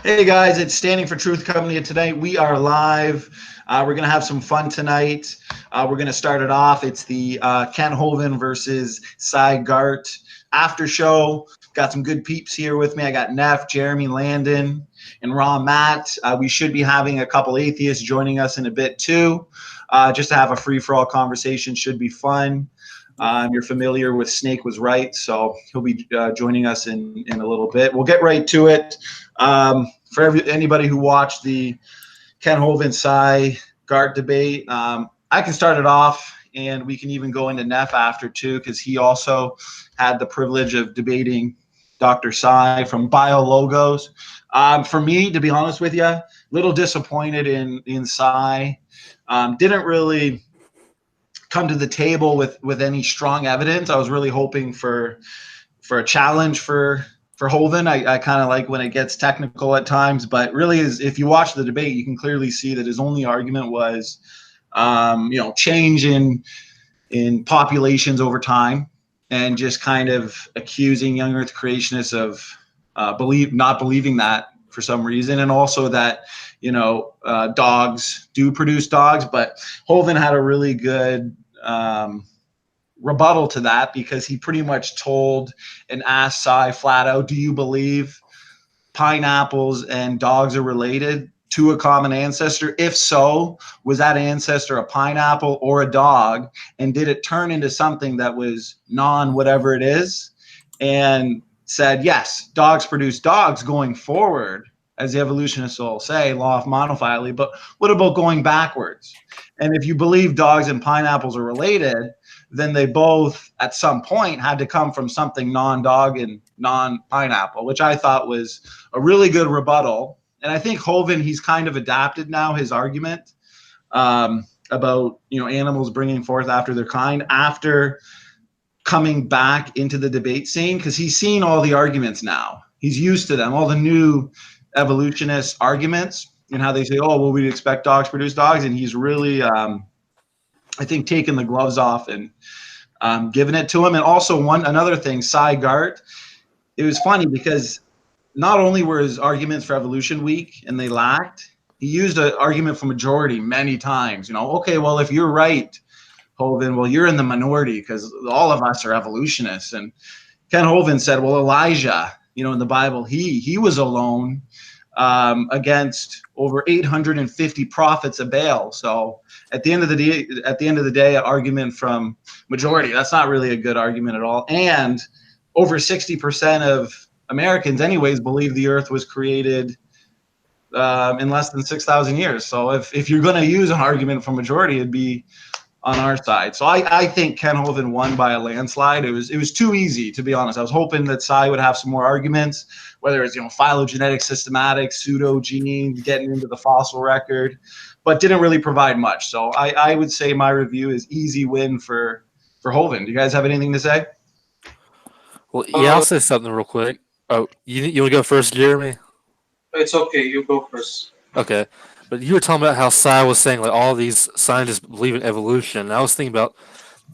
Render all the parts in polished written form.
Hey guys, it's Standing for Truth coming to you today. We are live. We're going to have some fun tonight. We're going to start it off. It's the Ken Hovind versus Garte after show. Got some good peeps here with me. I got Neff, Jeremy, Landon, and Matt. We should be having a couple atheists joining us in a bit too. Just to have a free-for-all conversation. Should be fun. You're familiar with Snake Was Right, so he'll be joining us in a little bit. We'll get right to it. For anybody who watched the Ken Hovind Garte debate, I can start it off, and we can even go into Neff after too, because he also had the privilege of debating Dr. Sai from BioLogos. For me, to be honest with you, a little disappointed in Sai. Didn't really come to the table with any strong evidence. I was really hoping for a challenge for Hovind. I kind of like when it gets technical at times, but really if you watch the debate, you can clearly see that his only argument was, change in populations over time, and just kind of accusing young Earth creationists of not believing that for some reason, and also that dogs do produce dogs. But Hovind had a really good rebuttal to that, because he pretty much told and asked Sai flat out, do you believe pineapples and dogs are related to a common ancestor? If so, was that ancestor a pineapple or a dog? And did it turn into something that was whatever it is? And said, yes, dogs produce dogs going forward, as the evolutionists will say, law of monophyly. But what about going backwards? And if you believe dogs and pineapples are related, then they both at some point had to come from something non-dog and non-pineapple, which I thought was a really good rebuttal. And I think Hovind, he's kind of adapted now his argument about animals bringing forth after their kind, after coming back into the debate scene, because he's seen all the arguments now. He's used to them, all the new evolutionist arguments, and how they say, oh, well, we'd expect dogs produce dogs. And he's really, I think, taken the gloves off and given it to him. And also another thing, Garte, it was funny because not only were his arguments for evolution weak and they lacked, he used an argument for majority many times. Okay, well, if you're right, Hovind, well, you're in the minority because all of us are evolutionists. And Ken Hovind said, well, Elijah, in the Bible, he was alone against over 850 prophets of Baal. So at the end of the day, an argument from majority, that's not really a good argument at all. And over 60% of Americans anyways believe the earth was created in less than 6,000 years. So if you're going to use an argument from majority, it'd be on our side. So I think Ken Hovind won by a landslide. It was too easy, to be honest. I was hoping that Sai would have some more arguments, whether it's phylogenetic systematics, pseudogenes, getting into the fossil record, but didn't really provide much. So I would say my review is easy win for Hovind. Do you guys have anything to say? Well, yeah, I'll say something real quick. Oh, you want to go first, Jeremy? It's okay. You go first. Okay. But you were talking about how Sai was saying like all these scientists believe in evolution. And I was thinking about,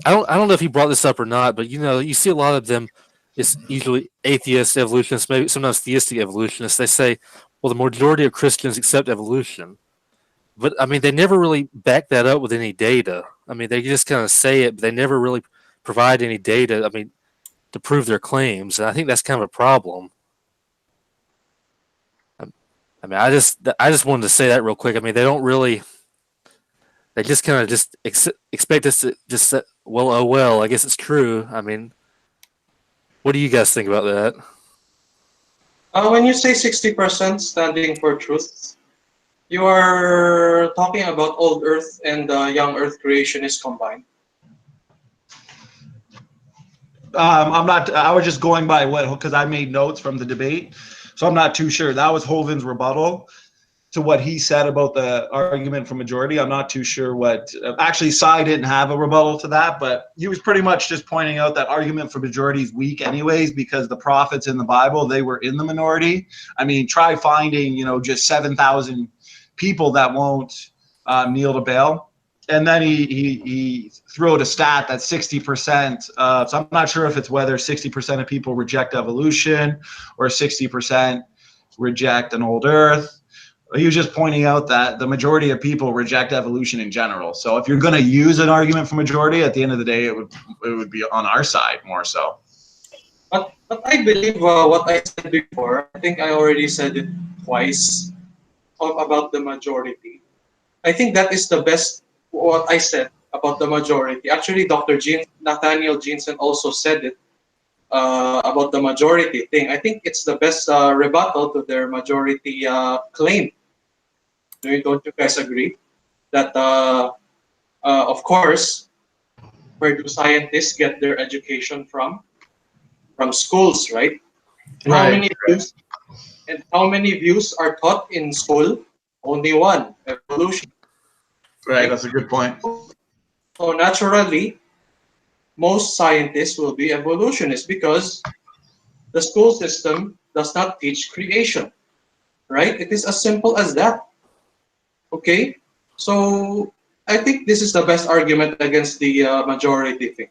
I don't know if he brought this up or not, but you see a lot of them. It's usually atheist evolutionists, maybe sometimes theistic evolutionists. They say, well, the majority of Christians accept evolution, but I mean they never really back that up with any data. I mean they just kind of say it, but they never really provide any data. I mean to prove their claims, and I think that's kind of a problem. I mean, I just wanted to say that real quick. I mean, they just kind of just expect us to just say, well, oh well, I guess it's true. I mean, what do you guys think about that? When you say 60% standing for truth, you are talking about old Earth and young Earth creationists combined. I'm not. I was just going by because I made notes from the debate, so I'm not too sure. That was Hovind's rebuttal to what he said about the argument for majority. I'm not too sure what. Actually, Sai didn't have a rebuttal to that, but he was pretty much just pointing out that argument for majority is weak, anyways, because the prophets in the Bible, they were in the minority. I mean, try finding just 7,000 people that won't kneel to Baal. and then he threw out a stat that 60%. So I'm not sure if it's whether 60% of people reject evolution or 60% reject an old Earth. He was just pointing out that the majority of people reject evolution in general. So if you're going to use an argument for majority, at the end of the day, it would be on our side more so. But I believe what I said before. I think I already said it twice about the majority. I think that is the best what I said about the majority. Actually, Dr. Nathaniel Jensen also said it about the majority thing. I think it's the best rebuttal to their majority claim. Don't you guys agree? That, of course, where do scientists get their education from? From schools, right? How many views and how many views are taught in school? Only one, evolution. Right, that's a good point. So naturally, most scientists will be evolutionists because the school system does not teach creation, right? It is as simple as that. Okay, so I think this is the best argument against the majority thing.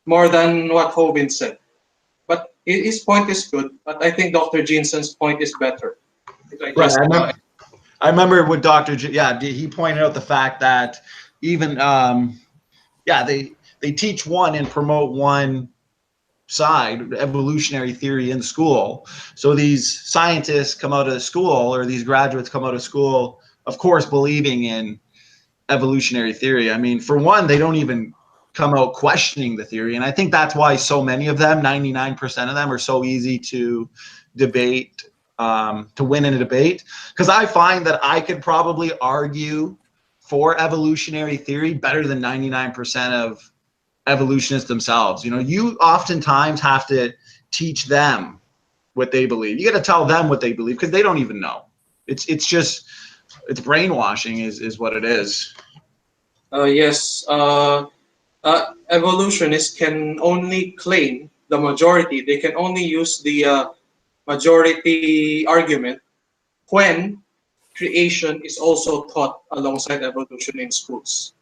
More than what Hovind said. But his point is good, but I think Dr. Jensen's point is better. Right. I remember with Dr. He pointed out the fact that even they teach one and promote one side, evolutionary theory, in school. So these scientists come out of school, or these graduates come out of school, of course, believing in evolutionary theory. I mean, for one, they don't even come out questioning the theory. And I think that's why so many of them, 99% of them, are so easy to debate, to win in a debate. Because I find that I could probably argue for evolutionary theory better than 99% of evolutionists themselves. You know, you oftentimes have to teach them what they believe. You got to tell them what they believe because they don't even know. It's brainwashing is what it is. Yes. Evolutionists can only claim the majority. They can only use the majority argument when creation is also taught alongside evolution in schools.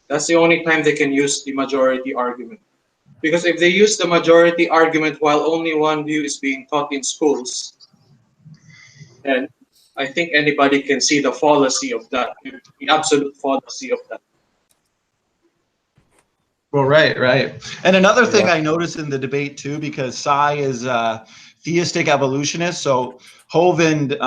That's the only time they can use the majority argument. Because if they use the majority argument while only one view is being taught in schools, then I think anybody can see the fallacy of that, the absolute fallacy of that. Well, right. And another thing I noticed in the debate too, because Sai is a theistic evolutionist, so Hovind,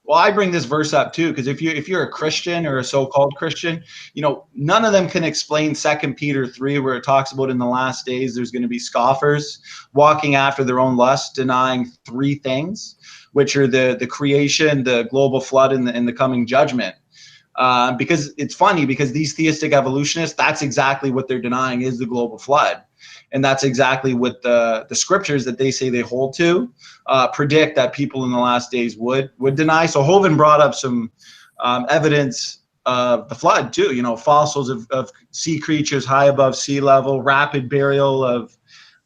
well, I bring this verse up too, because if you're a Christian or a so-called Christian, you know, none of them can explain 2 Peter 3, where it talks about in the last days there's going to be scoffers walking after their own lust, denying three things, which are the creation, the global flood, and the coming judgment. Because it's funny, because these theistic evolutionists, that's exactly what they're denying, is the global flood. And that's exactly what the scriptures that they say they hold to predict that people in the last days would deny. So Hovind brought up some evidence of the flood too, you know, fossils of sea creatures high above sea level, rapid burial of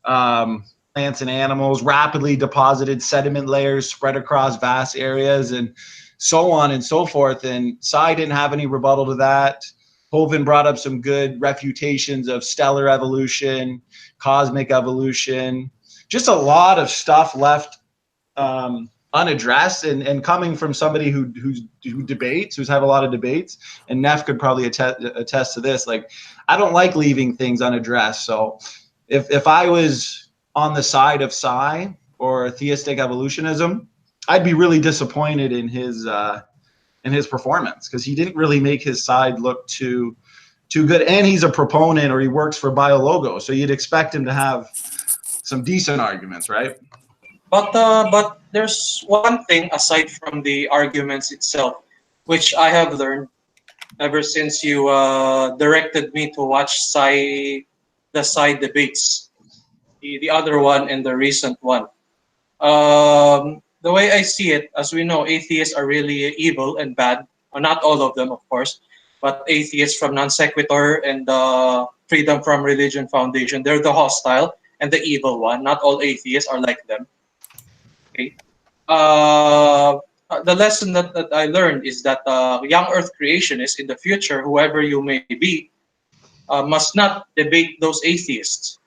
plants and animals, rapidly deposited sediment layers spread across vast areas, and so on and so forth. And Sai didn't have any rebuttal to that. Hovind brought up some good refutations of stellar evolution, cosmic evolution, just a lot of stuff left unaddressed, and coming from somebody who debates, who's had a lot of debates, and Neff could probably attest to this. Like, I don't like leaving things unaddressed. So if I was on the side of Sai or theistic evolutionism, I'd be really disappointed in his performance, because he didn't really make his side look too good. And he's a proponent, or he works for BioLogo, so you'd expect him to have some decent arguments, right? But there's one thing aside from the arguments itself, which I have learned ever since you directed me to watch the side debates, the other one and the recent one. The way I see it, as we know, atheists are really evil and bad. Not all of them, of course, but atheists from Non Sequitur and the Freedom from Religion Foundation, they're the hostile and the evil one. Not all atheists are like them. Okay. the lesson that I learned is that young Earth creationists in the future, whoever you may be, must not debate those atheists.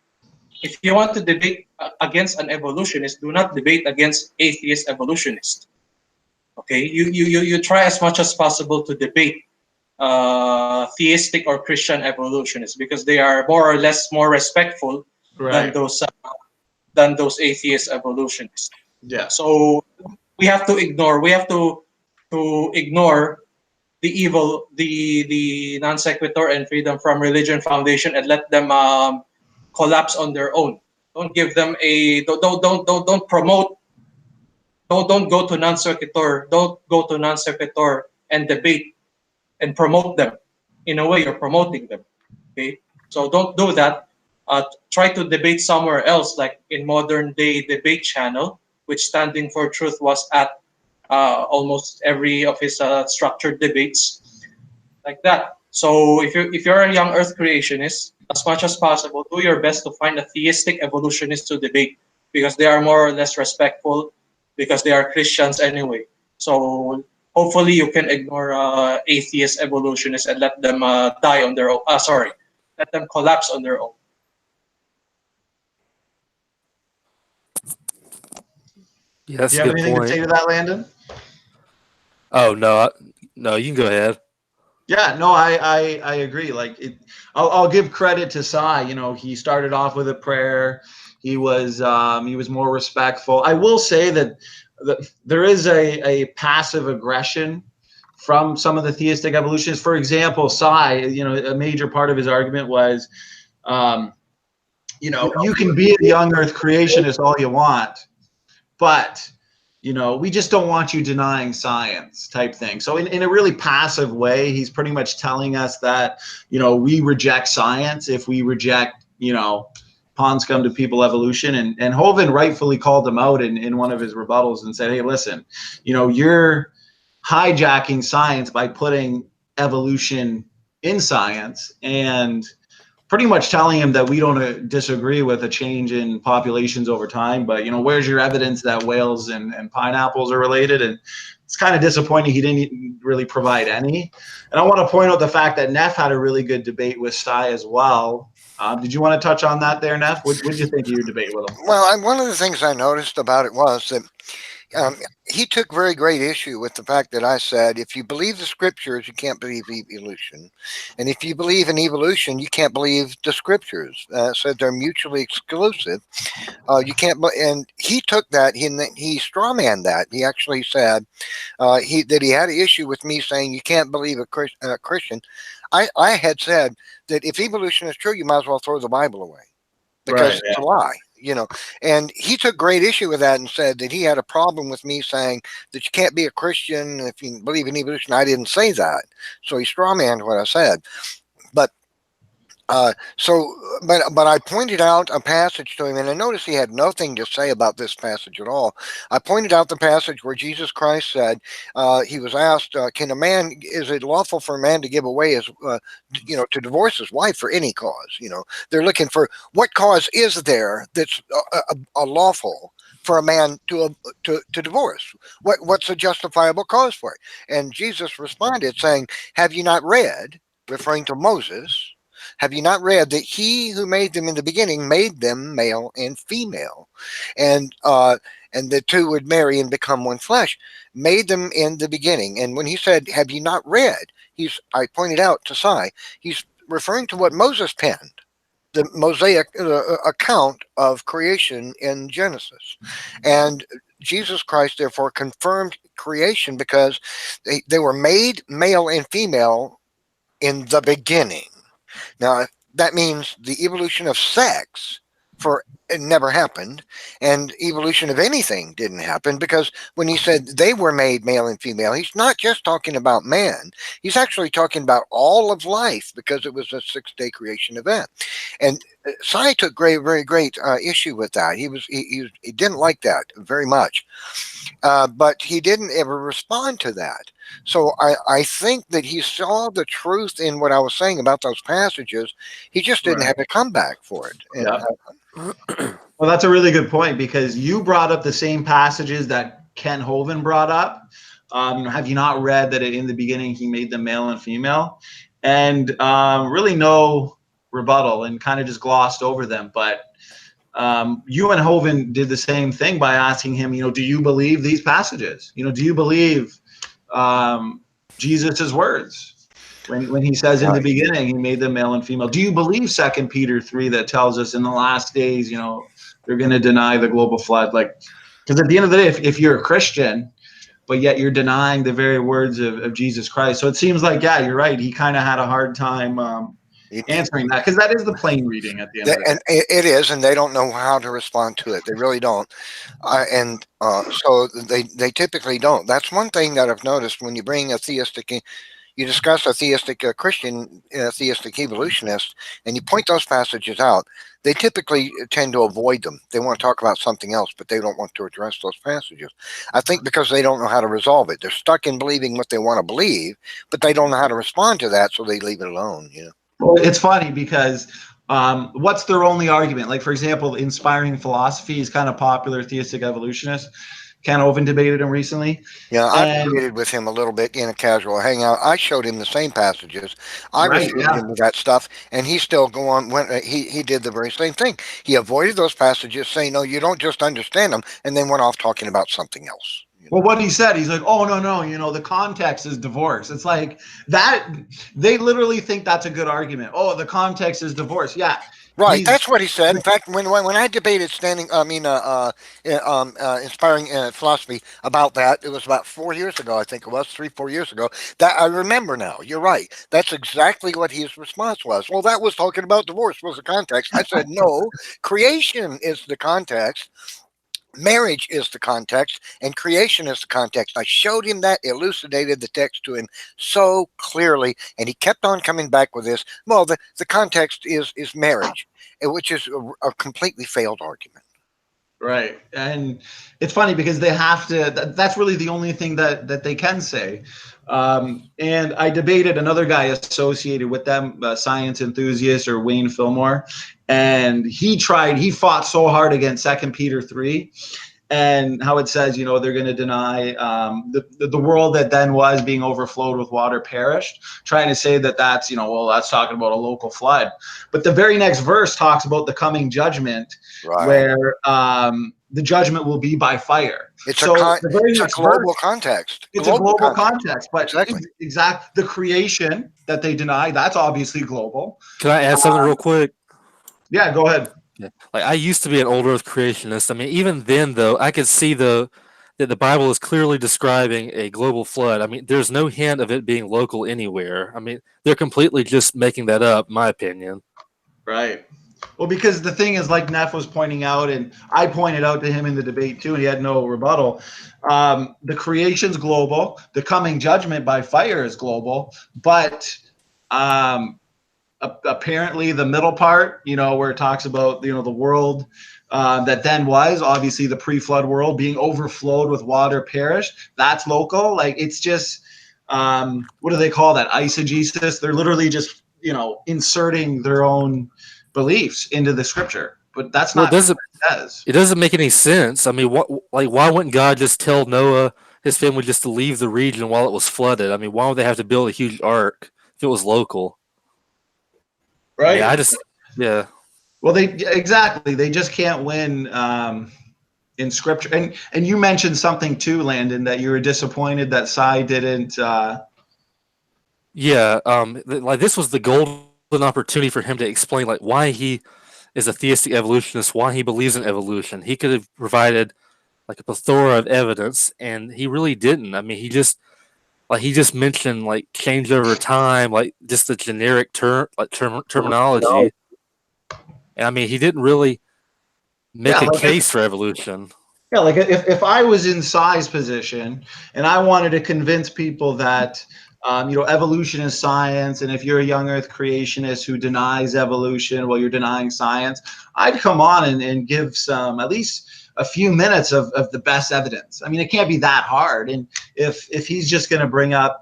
If you want to debate against an evolutionist, do not debate against atheist evolutionists. Okay, you try as much as possible to debate theistic or Christian evolutionists because they are more or less more respectful Right. than those atheist evolutionists. Yeah. So we have to ignore. We have to ignore the evil, the non sequitur and Freedom from Religion Foundation, and let them collapse on their own. Don't give them a don't promote. Don't go to non sequitur. Don't go to non sequitur and debate and promote them. In a way, you're promoting them. Okay, so don't do that. Try to debate somewhere else, like in Modern Day Debate Channel, which Standing for Truth was at almost every of his structured debates, like that. So if you're a young Earth creationist, as much as possible, do your best to find a theistic evolutionist to debate because they are more or less respectful because they are Christians anyway. So hopefully you can ignore atheist evolutionists and let them die on their own. Sorry, let them collapse on their own. Yeah, that's Do a you have good anything to point. say to that, Landon? Oh no, no, you can go ahead. Yeah, no, I agree. Like, I'll give credit to Sai. You know, he started off with a prayer. He was more respectful. I will say that there is a passive aggression from some of the theistic evolutionists. For example, Sai, you know, a major part of his argument was, um, you know, you can be a young Earth creationist all you want, but you know, we just don't want you denying science type thing. So in a really passive way, he's pretty much telling us that, you know, we reject science if we reject, you know, pawns come to people evolution. And Hovind rightfully called him out in one of his rebuttals and said, hey, listen, you know, you're hijacking science by putting evolution in science and pretty much telling him that we don't disagree with a change in populations over time, but you know, where's your evidence that whales and pineapples are related? And it's kind of disappointing he didn't really provide any. And I want to point out the fact that Neff had a really good debate with Sai as well. Did you want to touch on that there, Neff? What did you think of your debate with him? Well, one of the things I noticed about it was that um, he took very great issue with the fact that I said, if you believe the scriptures, you can't believe evolution. And if you believe in evolution, you can't believe the scriptures. Said they're mutually exclusive. You can't, and he took that, he strawmanned that. He actually said that he had an issue with me saying you can't believe a Christian. I had said that if evolution is true, you might as well throw the Bible away because Right, it's a lie, you know. And he took great issue with that and said that he had a problem with me saying that you can't be a Christian if you believe in evolution. I didn't say that, so he strawmanned what I said. But but I pointed out a passage to him, and I noticed he had nothing to say about this passage at all. I pointed out the passage where Jesus Christ said, he was asked, is it lawful for a man to give away his, to divorce his wife for any cause? You know, they're looking for what cause is there that's a lawful for a man to divorce? What's a justifiable cause for it? And Jesus responded saying, have you not read, referring to Moses, have you not read that he who made them in the beginning made them male and female, and the two would marry and become one flesh, made them in the beginning. And when he said, have you not read, I pointed out to Sai, he's referring to what Moses penned, the Mosaic account of creation in Genesis. And Jesus Christ therefore confirmed creation because they were made male and female in the beginning. Now, that means the evolution of sex it never happened, and evolution of anything didn't happen, because when he said they were made male and female, he's not just talking about man. He's actually talking about all of life, because it was a 6-day creation event. And Sai took very great issue with that. He didn't like that very much, but he didn't ever respond to that. So I think that he saw the truth in what I was saying about those passages. He just didn't have a comeback for it. And, yeah. Well, that's a really good point, because you brought up the same passages that Ken Hovind brought up. Have you not read that in the beginning he made them male and female? And really no rebuttal, and kind of just glossed over them. But you and Hovind did the same thing by asking him, do you believe these passages? Do you believe Jesus's words when he says in the beginning he made them male and female? Do you believe 2 Peter 3 that tells us in the last days, they're going to deny the global flood? Like, because at the end of the day, if you're a Christian, but yet you're denying the very words of Jesus Christ. So it seems like, yeah, you're right. He kind of had a hard time answering that, because that is the plain reading at the end of the day. And it is, and they don't know how to respond to it. They really don't. So they typically don't. That's one thing that I've noticed when you bring you discuss a theistic Christian, theistic evolutionist, and you point those passages out. They typically tend to avoid them. They want to talk about something else, but they don't want to address those passages. I think because they don't know how to resolve it. They're stuck in believing what they want to believe, but they don't know how to respond to that, so they leave it alone. Well, it's funny because what's their only argument? Like, for example, inspiring philosophy is kind of popular theistic evolutionist. Ken Hovind debated him recently. Yeah, I debated with him a little bit in a casual hangout. I showed him the same passages. I refuted him with that stuff, and he still go on. He did the very same thing. He avoided those passages, saying, "No, you don't just understand them," and then went off talking about something else. Well, what he said, he's like, "Oh, no, the context is divorce." It's like that. They literally think that's a good argument. Oh, the context is divorce. Yeah. Right, that's what he said. In fact, when I debated inspiring philosophy about that, it was about 4 years ago. I think it was 3-4 years ago. That I remember now. You're right. That's exactly what his response was. Well, that was talking about divorce. Was the context? I said no. Creation is the context. Marriage is the context, and creation is the context. I showed him that, elucidated the text to him so clearly, and he kept on coming back with this. Well, the context is marriage, which is a completely failed argument. Right. And it's funny because they have to, that's really the only thing that they can say. And I debated another guy associated with them, science enthusiast, or Wayne Fillmore. And he fought so hard against 2 Peter 3 and how it says, they're going to deny the world that then was being overflowed with water perished, trying to say that that's, that's talking about a local flood. But the very next verse talks about the coming judgment, where the judgment will be by fire. It's a global context. It's a global context, but exactly the creation that they deny, that's obviously global. Can I add something real quick? Yeah, go ahead. Yeah. Like, I used to be an old earth creationist. I mean, even then, though, I could see that the Bible is clearly describing a global flood. I mean, there's no hint of it being local anywhere. I mean, they're completely just making that up, in my opinion. Right. Well, because the thing is, like Neff was pointing out, and I pointed out to him in the debate too, and he had no rebuttal. The creation's global. The coming judgment by fire is global, but apparently the middle part, where it talks about, the world that then was, obviously the pre-flood world being overflowed with water perished, that's local. Like, it's just, what do they call that? Eisegesis. They're literally just, inserting their own beliefs into the scripture. But that's not what it says. It doesn't make any sense. I mean, why wouldn't God just tell Noah, his family, just to leave the region while it was flooded? I mean, why would they have to build a huge ark if it was local? Right. Yeah. Well, they just can't win in scripture. And you mentioned something too, Landon, that you were disappointed that Sai didn't. Yeah. Like, this was the golden opportunity for him to explain, like, why he is a theistic evolutionist, why he believes in evolution. He could have provided like a plethora of evidence, and he really didn't. I mean, he just mentioned like change over time, like just the generic terminology. And I mean, he didn't really make a case for evolution. Yeah, like if I was in Sai's position and I wanted to convince people that evolution is science, and if you're a young Earth creationist who denies evolution, well, you're denying science, I'd come on and give at least a few minutes of the best evidence. I mean, it can't be that hard. And if he's just going to bring up,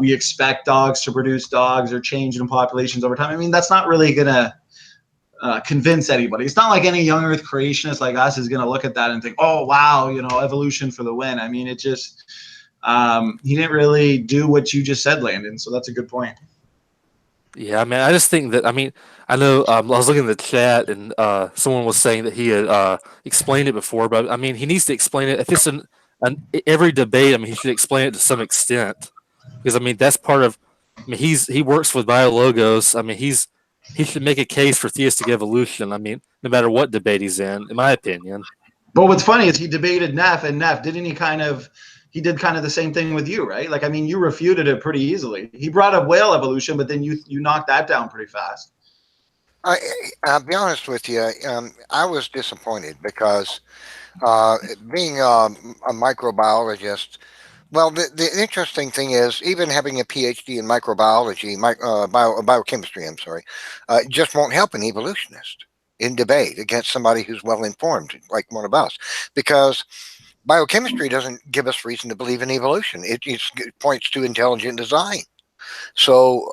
we expect dogs to produce dogs or change in populations over time, I mean, that's not really going to convince anybody. It's not like any young Earth creationist like us is going to look at that and think, oh, wow, evolution for the win. I mean, it just, he didn't really do what you just said, Landon. So that's a good point. Yeah, man. I just think that. I mean, I know. I was looking at the chat, and someone was saying that he had explained it before, but I mean, he needs to explain it. If it's every debate, I mean, he should explain it to some extent, because I mean, that's part of. I mean, he works with biologos. I mean, he should make a case for theistic evolution. I mean, no matter what debate he's in my opinion. But what's funny is he debated Neff, and Neff, didn't he did kind of the same thing with you, right? Like, I mean, you refuted it pretty easily. He brought up whale evolution, but then you knocked that down pretty fast. I'll be honest with you. I was disappointed because being a microbiologist, well, the interesting thing is, even having a PhD in microbiology, biochemistry, I'm sorry, just won't help an evolutionist in debate against somebody who's well informed, like one of us, because biochemistry doesn't give us reason to believe in evolution. It points to intelligent design. So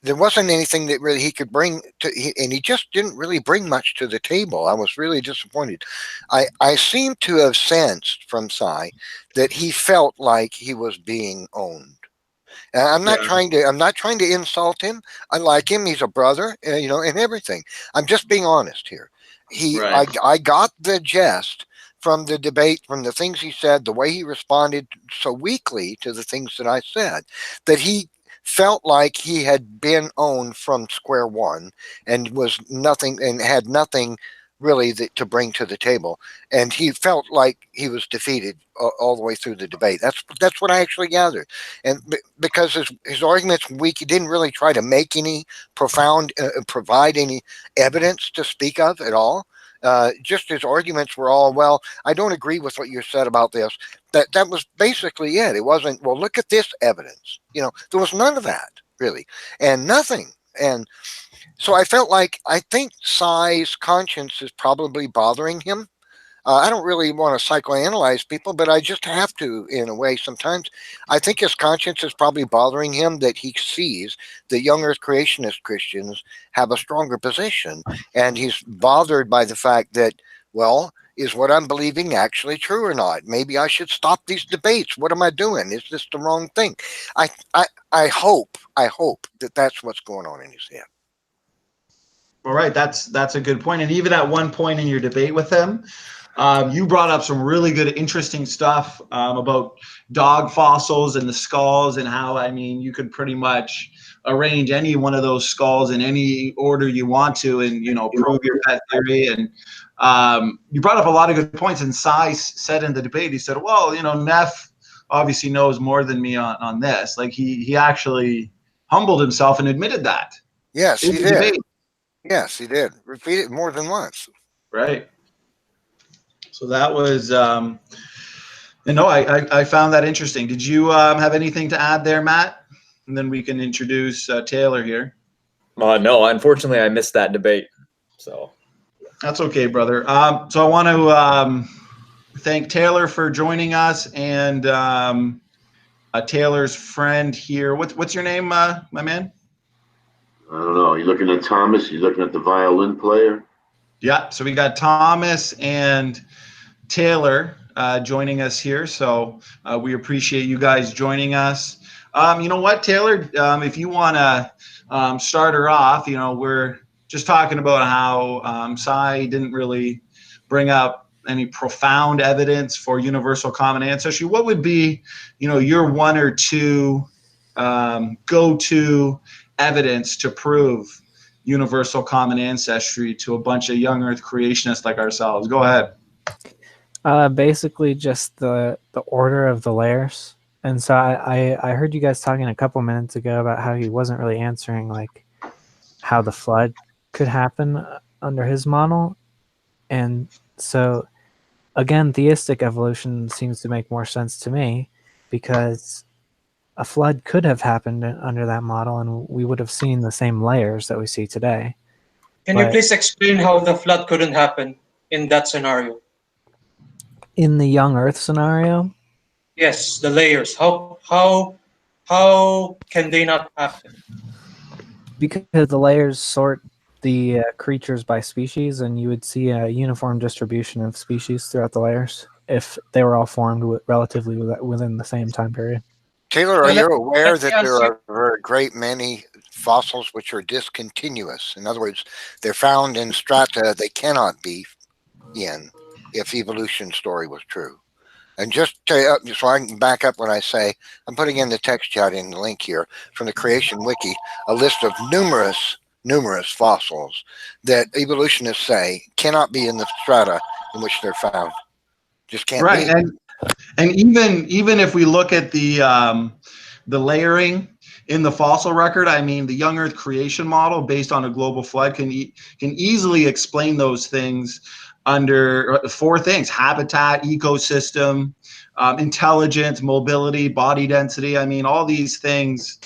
there wasn't anything that really he could bring to, and he just didn't really bring much to the table. I was really disappointed. I seem to have sensed from Cy that he felt like he was being owned. And I'm not trying to insult him. I like him. He's a brother, and everything. I'm just being honest here. Right. I got the jest from the debate, from the things he said, the way he responded so weakly to the things that I said, that he felt like he had been owned from square one and was nothing and had nothing really to bring to the table, and he felt like he was defeated all the way through the debate. That's what I actually gathered, and because his arguments were weak, he didn't really try to make any profound, provide any evidence to speak of at all. Just his arguments were all, well, I don't agree with what you said about this. That was basically it. It wasn't, well, look at this evidence. There was none of that really, and nothing. And so I think Cy's conscience is probably bothering him. I don't really want to psychoanalyze people, but I just have to in a way sometimes. I think his conscience is probably bothering him, that he sees the young earth creationist Christians have a stronger position. And he's bothered by the fact that, well, is what I'm believing actually true or not? Maybe I should stop these debates. What am I doing? Is this the wrong thing? I hope that that's what's going on in his head. All right, that's a good point. And even at one point in your debate with him, you brought up some really good, interesting stuff about dog fossils and the skulls, and how, I mean, you could pretty much arrange any one of those skulls in any order you want to, and prove your pet theory. And you brought up a lot of good points. And Cy said in the debate, he said, "Well, Neff obviously knows more than me on this." Like he actually humbled himself and admitted that. Yes, he did. Debate. Yes, he did. Repeat it more than once. Right. So that was, I found that interesting. Did you have anything to add there, Matt? And then we can introduce Taylor here. No, unfortunately, I missed that debate. So that's okay, brother. So I want to thank Taylor for joining us, and Taylor's friend here. What's your name, my man? I don't know. You looking at Thomas? You looking at the violin player? Yeah. So we got Thomas and Taylor joining us here. So we appreciate you guys joining us. You know what, Taylor? If you want to start her off, we're just talking about how Cy didn't really bring up any profound evidence for universal common ancestry. What would be, your one or two go-to evidence to prove universal common ancestry to a bunch of young earth creationists like ourselves? Go ahead. Basically just the order of the layers. And so I heard you guys talking a couple minutes ago about how he wasn't really answering like how the flood could happen under his model. And so again, theistic evolution seems to make more sense to me, because a flood could have happened under that model and we would have seen the same layers that we see today. Can you please explain how the flood couldn't happen in that scenario? In the young earth scenario? Yes, the layers. How can they not happen? Because the layers sort the creatures by species, and you would see a uniform distribution of species throughout the layers. if they were all formed relatively within the same time period. Taylor, are Let- you aware let me that there answer. are a great many fossils which are discontinuous? In other words, they're found in strata they cannot be in if evolution story was true. And just to, so I can back up when I say, I'm putting in the text chat in the link here from the Creation Wiki, a list of numerous fossils that evolutionists say cannot be in the strata in which they're found. Just can't Right, be. and even if we look at the layering in the fossil record, I mean, the young Earth creation model based on a global flood can easily explain those things under four things: habitat, ecosystem, intelligence, mobility, body density. I mean, all these things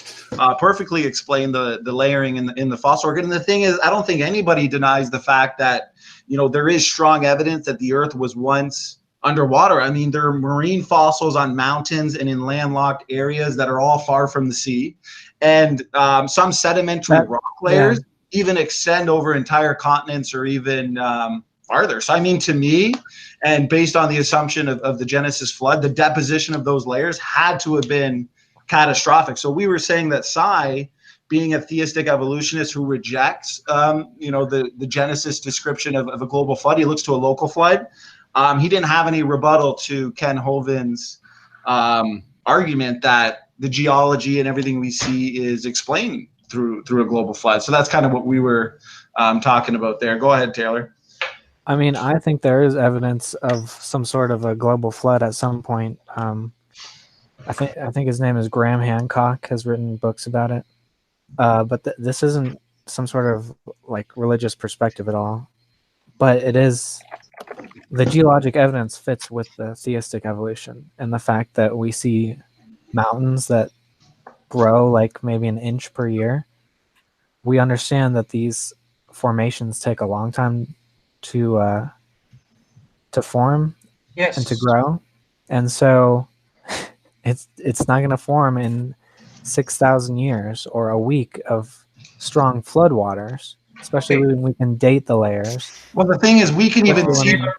perfectly explain the layering in the fossil record. And the thing is, I don't think anybody denies the fact that, you know, there is strong evidence that the Earth was once underwater. I mean, there are marine fossils on mountains and in landlocked areas that are all far from the sea. And some sedimentary rock layers even extend over entire continents or even farther. So, I mean, to me, and based on the assumption of the Genesis flood, the deposition of those layers had to have been catastrophic. So we were saying that Psi, being a theistic evolutionist who rejects, you know, the Genesis description of a global flood, he looks to a local flood. He didn't have any rebuttal to Ken Hovind's argument that the geology and everything we see is explained through a global flood. So that's kind of what we were talking about there. Go ahead, Taylor. I mean, I think there is evidence of some sort of a global flood at some point. I think his name is Graham Hancock, has written books about it. But this isn't some sort of like religious perspective at all. But it is, the geologic evidence fits with the theistic evolution and the fact that we see mountains that grow like maybe an inch per year. We understand that these formations take a long time to form Yes. and to grow, and so it's not going to form in 6,000 years or a week of strong floodwaters, especially when we can date the layers. Well, the thing is, we can even Especially see. when-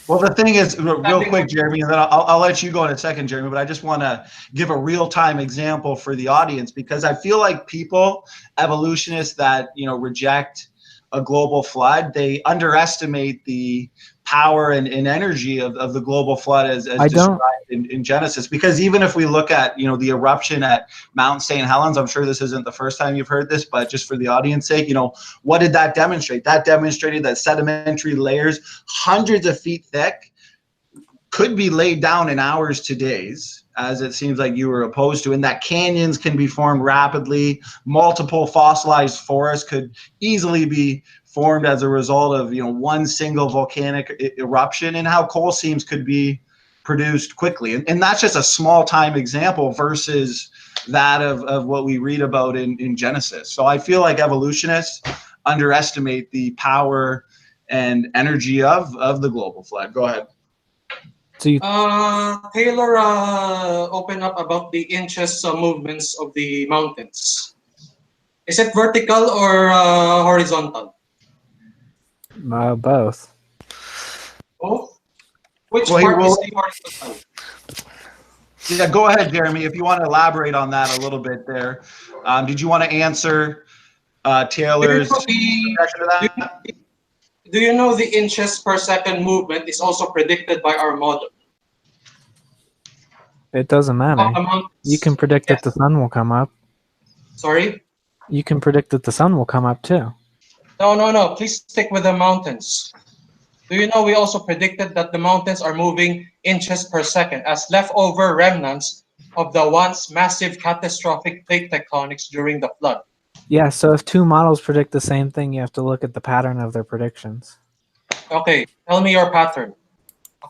Well, the thing is, real quick, Jeremy, and then I'll let you go in a second, Jeremy, but I just want to give a real-time example for the audience, because I feel like people, evolutionists that, you know, reject a global flood, they underestimate the power and energy of the global flood as described in Genesis. Because even if we look at, you know, the eruption at Mount St. Helens, I'm sure this isn't the first time you've heard this, but just for the audience sake, you know, what did that demonstrate? That demonstrated that sedimentary layers, hundreds of feet thick, could be laid down in hours to days, as it seems like you were opposed to, and that canyons can be formed rapidly. Multiple fossilized forests could easily be formed as a result of, you know, one single volcanic eruption, and how coal seams could be produced quickly. And that's just a small time example versus that of what we read about in Genesis. So I feel like evolutionists underestimate the power and energy of the global flood. Go ahead. So you, Taylor opened up about the inches movements of the mountains. Is it vertical or horizontal? both. Both? Which Well, part is the horizontal? yeah, go ahead, Jeremy, if you want to elaborate on that a little bit there. Did you want to answer Taylor's objection to that? Do you know the inches per second movement is also predicted by our model? It doesn't matter. You can predict that the sun will come up. Sorry? You can predict that the sun will come up too. No. Please stick with the mountains. Do you know we also predicted that the mountains are moving inches per second as leftover remnants of the once massive catastrophic plate tectonics during the flood? Yeah, so if two models predict the same thing, you have to look at the pattern of their predictions. Okay, tell me your pattern.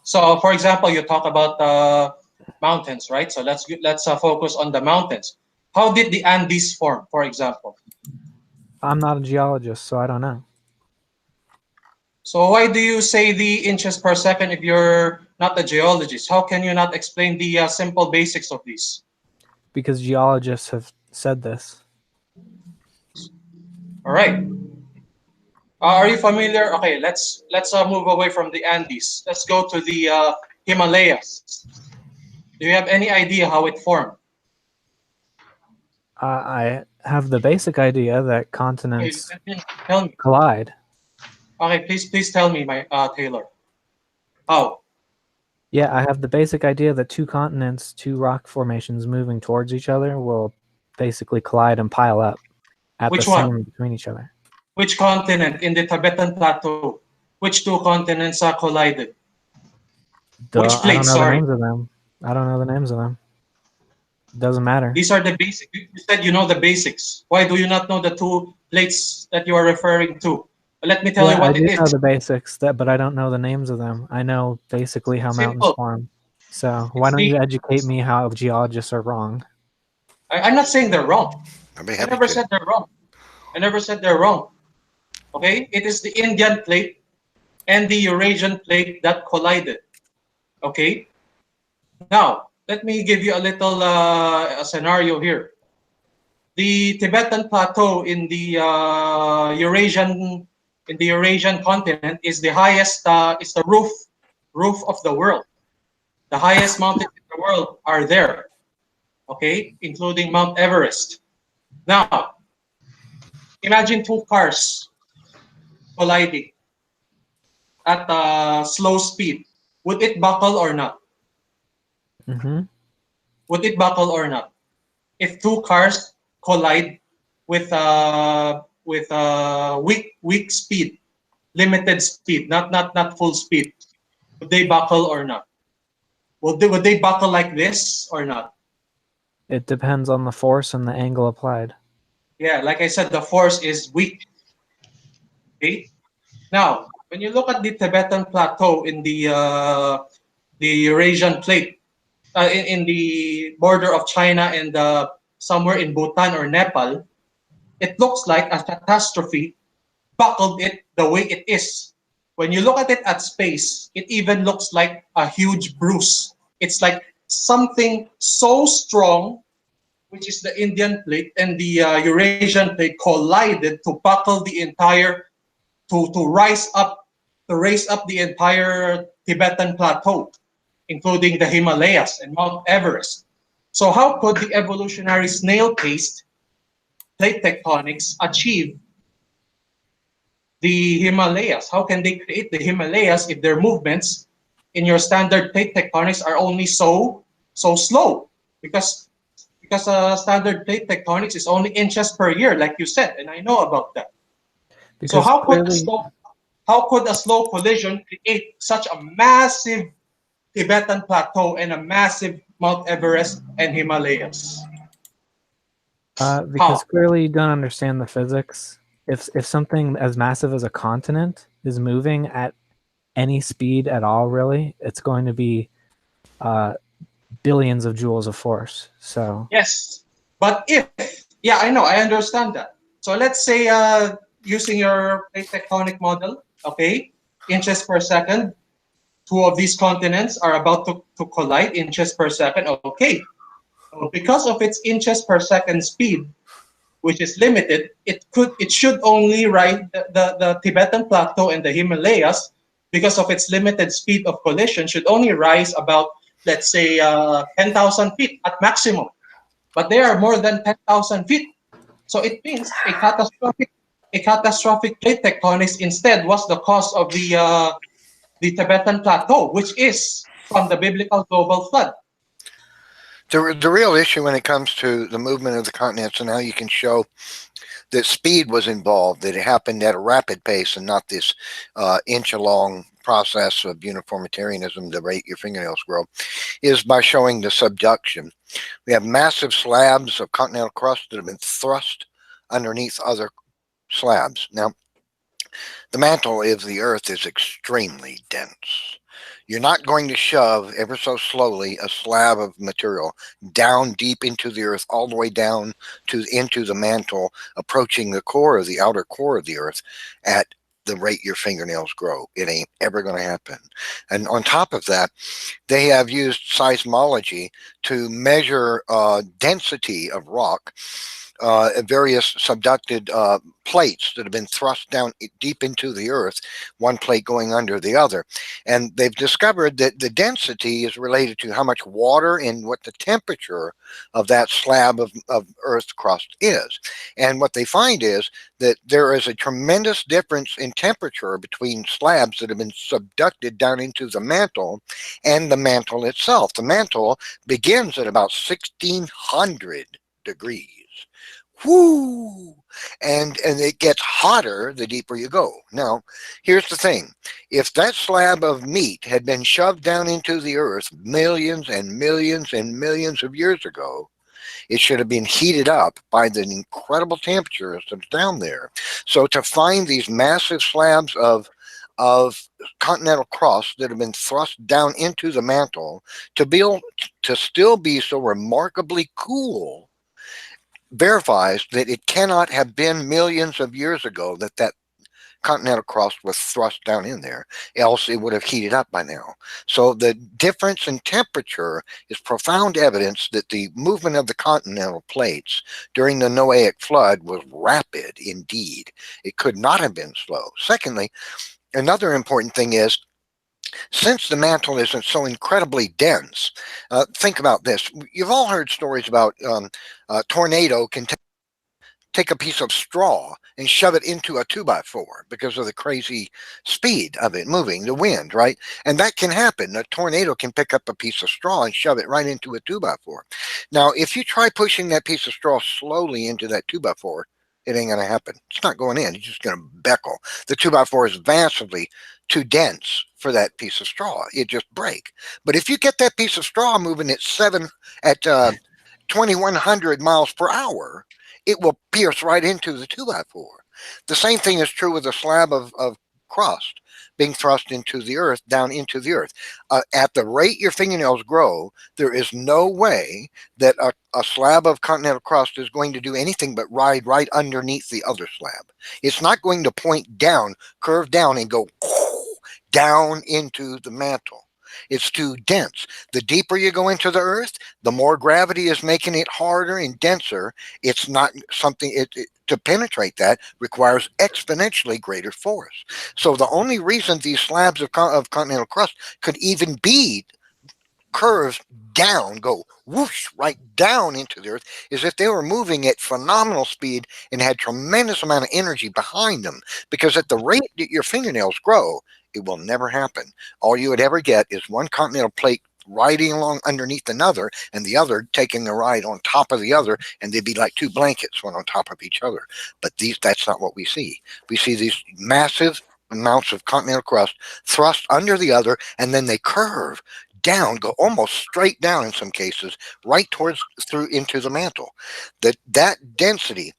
So, for example, you talk about mountains, right? So let's focus on the mountains. How did the Andes form, for example? I'm not a geologist, so I don't know. So why do you say the inches per second if you're not a geologist? How can you not explain the simple basics of these? Because geologists have said this. All right. Are you familiar? Okay, let's move away from the Andes. Let's go to the Himalayas. Do you have any idea how it formed? I have the basic idea that Okay, continents tell me. collide. Okay, please tell me, my Taylor. How? Yeah, I have the basic idea that two continents, two rock formations moving towards each other will basically collide and pile up at the Which one? center between each other. Which continent in the Tibetan Plateau? Which two continents are collided? Which I plate? don't know the Sorry. names of them. I don't know the names of them. Doesn't matter. These are the basics. You said you know the basics. Why do you not know the two plates that you are referring to? Let me tell you Yeah, I what do it is. know the basics, but I don't know the names of them. I know basically how mountains Simple. form. So why don't you educate me how geologists are wrong? I'm not saying they're wrong. I'd be I happy never to. said they're wrong. I never said they're wrong. Okay? It is the Indian plate and the Eurasian plate that collided. Okay? Now, let me give you a little a scenario here. The Tibetan Plateau in the Eurasian continent is the highest. Is the roof of the world. The highest mountains in the world are there. Okay, including Mount Everest. Now, imagine two cars colliding at a slow speed. Would it buckle or not? Mm-hmm. Would it buckle or not? If two cars collide with weak speed, limited speed, not full speed, would they buckle or not? Would they buckle like this or not? It depends on the force and the angle applied. Yeah, like I said, the force is weak. Okay. Now, when you look at the Tibetan Plateau in the Eurasian plate, in the border of China and somewhere in Bhutan or Nepal, it looks like a catastrophe buckled it the way it is. When you look at it at space, it even looks like a huge bruise. It's like something so strong, which is the Indian plate and the Eurasian plate collided to buckle the entire, to raise up the entire Tibetan plateau, including the Himalayas and Mount Everest. So how could the evolutionary snail-paced plate tectonics achieve the Himalayas? How can they create the Himalayas if their movements in your standard plate tectonics are only so slow? Because standard plate tectonics is only inches per year, like you said, and I know about that. So Because how could a slow collision create such a massive Tibetan plateau and a massive Mount Everest and Himalayas? because clearly you don't understand the physics. If something as massive as a continent is moving at any speed at all, really, it's going to be billions of joules of force. So Yes, but yeah, I know, I understand that. So let's say using your plate tectonic model, okay, inches per second, two of these continents are about to collide, inches per second, okay. So because of its inches per second speed, which is limited, it should only ride the Tibetan Plateau and the Himalayas, because of its limited speed of collision, should only rise about, let's say, 10,000 feet at maximum. But they are more than 10,000 feet. So it means a catastrophic plate tectonics instead was the cause of the Tibetan Plateau, which is from the biblical global flood. The real issue when it comes to the movement of the continents and how you can show that speed was involved, that it happened at a rapid pace and not this inch-long process of uniformitarianism, the rate your fingernails grow, is by showing the subduction. We have massive slabs of continental crust that have been thrust underneath other slabs. Now, the mantle of the Earth is extremely dense. You're not going to shove ever so slowly a slab of material down deep into the Earth, all the way down into the mantle, approaching the core of the outer core of the Earth at the rate your fingernails grow. It ain't ever going to happen. And on top of that, they have used seismology to measure density of rock various subducted plates that have been thrust down deep into the earth, one plate going under the other. And they've discovered that the density is related to how much water and what the temperature of that slab of earth crust is. And what they find is that there is a tremendous difference in temperature between slabs that have been subducted down into the mantle and the mantle itself. The mantle begins at about 1600 degrees. Whoo! And it gets hotter the deeper you go. Now, here's the thing. If that slab of meat had been shoved down into the earth millions and millions and millions of years ago, it should have been heated up by the incredible temperatures that's down there. So to find these massive slabs of continental crust that have been thrust down into the mantle to still be so remarkably cool verifies that it cannot have been millions of years ago that continental crust was thrust down in there, else it would have heated up by now. So the difference in temperature is profound evidence that the movement of the continental plates during the Noahic flood was rapid indeed. It could not have been slow. Secondly, another important thing is, since the mantle isn't so incredibly dense, think about this. You've all heard stories about a tornado can take a piece of straw and shove it into a 2x4 because of the crazy speed of it moving, the wind, right? And that can happen. A tornado can pick up a piece of straw and shove it right into a 2x4. Now, if you try pushing that piece of straw slowly into that 2x4, it ain't going to happen. It's not going in. It's just going to beckle. The 2x4 is vastly too dense for that piece of straw. It just break. But if you get that piece of straw moving at 2100 miles per hour, it will pierce right into the 2x4. The same thing is true with a slab of crust being thrust into the earth, down into the earth. At the rate your fingernails grow, there is no way that a slab of continental crust is going to do anything but ride right underneath the other slab. It's not going to point down, curve down, and go down into the mantle. It's too dense. The deeper you go into the earth, the more gravity is making it harder and denser. It's not something, to penetrate that requires exponentially greater force. So the only reason these slabs of continental crust could even be curved down, go whoosh right down into the earth, is if they were moving at phenomenal speed and had tremendous amount of energy behind them. Because at the rate that your fingernails grow, it will never happen. All you would ever get is one continental plate riding along underneath another, and the other taking a ride on top of the other, and they'd be like two blankets, one on top of each other. But that's not what we see. We see these massive amounts of continental crust thrust under the other, and then they curve down, go almost straight down in some cases, right through into the mantle. That density,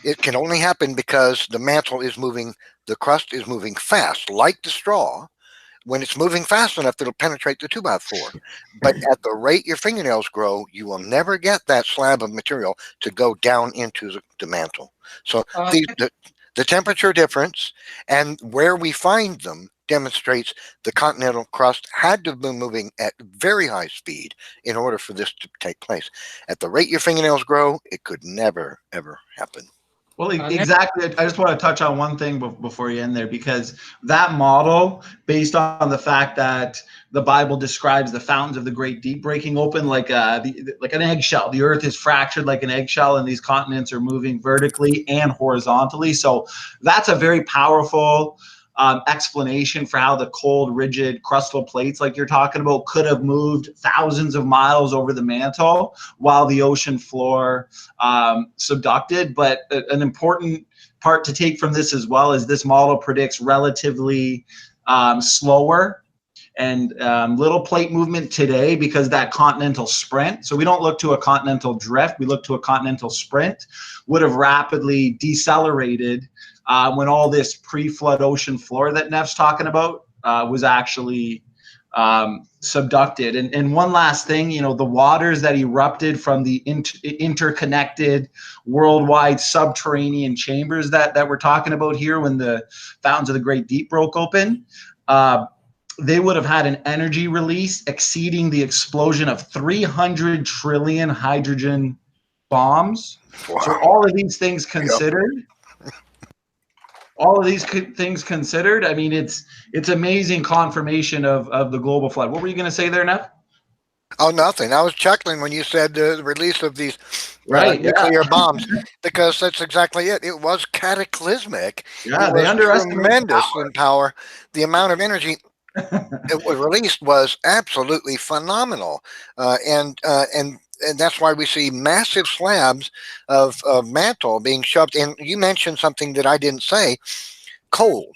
it can only happen because the mantle is moving, the crust is moving fast, like the straw. When it's moving fast enough, it'll penetrate the 2x4. But at the rate your fingernails grow, you will never get that slab of material to go down into the mantle. So the temperature difference and where we find them demonstrates the continental crust had to be moving at very high speed in order for this to take place. At the rate your fingernails grow, it could never, ever happen. Well, exactly. I just want to touch on one thing before you end there, because that model, based on the fact that the Bible describes the fountains of the great deep breaking open like an eggshell. The earth is fractured like an eggshell, and these continents are moving vertically and horizontally. So that's a very powerful explanation for how the cold, rigid crustal plates, like you're talking about, could have moved thousands of miles over the mantle while the ocean floor subducted. But an important part to take from this as well is this model predicts relatively slower and little plate movement today because that continental sprint. So we don't look to a continental drift, we look to a continental sprint, would have rapidly decelerated when all this pre-flood ocean floor that Neff's talking about was actually subducted. And one last thing, the waters that erupted from the interconnected worldwide subterranean chambers that we're talking about here when the fountains of the Great Deep broke open, they would have had an energy release exceeding the explosion of 300 trillion hydrogen bombs. Wow. So all of these things considered, I mean, it's amazing confirmation of the global flood. What were you going to say there, Neff? Oh, nothing. I was chuckling when you said the release of these Right, yeah. nuclear bombs, because that's exactly it. It was cataclysmic. Yeah, It they was underestimate tremendous in power. The amount of energy it was released was absolutely phenomenal, and that's why we see massive slabs of mantle being shoved in. You mentioned something that I didn't say: cold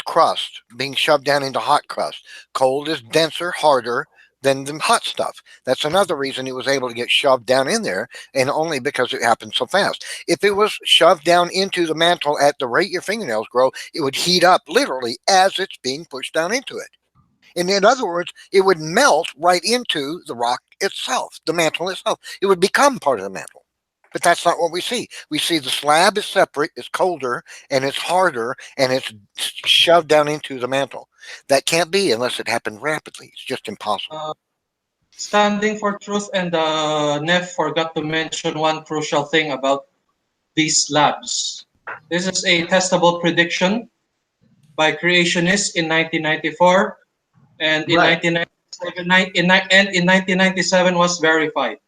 crust being shoved down into hot crust. Cold is denser, harder than the hot stuff. That's another reason it was able to get shoved down in there, and only because it happened so fast. If it was shoved down into the mantle at the rate your fingernails grow, it would heat up literally as it's being pushed down into it. And in other words, it would melt right into the rock itself, the mantle itself. It would become part of the mantle. But that's not what we see. We see the slab is separate, it's colder, and it's harder, and it's shoved down into the mantle. That can't be unless it happened rapidly. It's just impossible. Standing for truth, and Neff forgot to mention one crucial thing about these slabs. This is a testable prediction by creationists in 1994, and in Right. 1997, in 1997 was verified.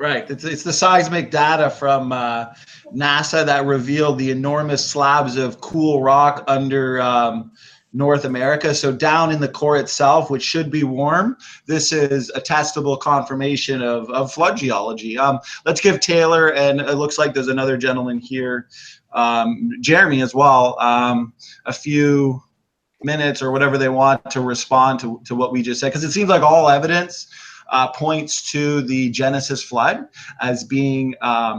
Right. It's the seismic data from NASA that revealed the enormous slabs of cool rock under North America. So down in the core itself, which should be warm, this is a testable confirmation of flood geology. Let's give Taylor, and it looks like there's another gentleman here, Jeremy as well, a few minutes or whatever they want to respond to what we just said, because it seems like all evidence points to the Genesis flood as being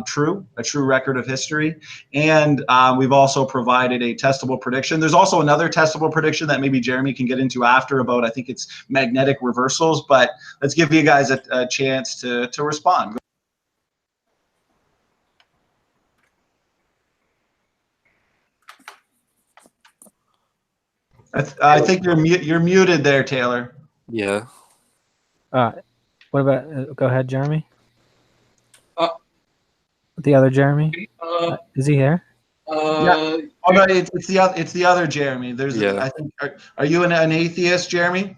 true, a true record of history. And we've also provided a testable prediction. There's also another testable prediction that maybe Jeremy can get into after about, I think it's magnetic reversals, but let's give you guys a chance to respond. I think you're muted there, Taylor. Yeah. What about? Go ahead, Jeremy. Uh, The other Jeremy, is he here? Yeah. Oh no, it's the other Jeremy. There's Yeah. I think are you an atheist, Jeremy?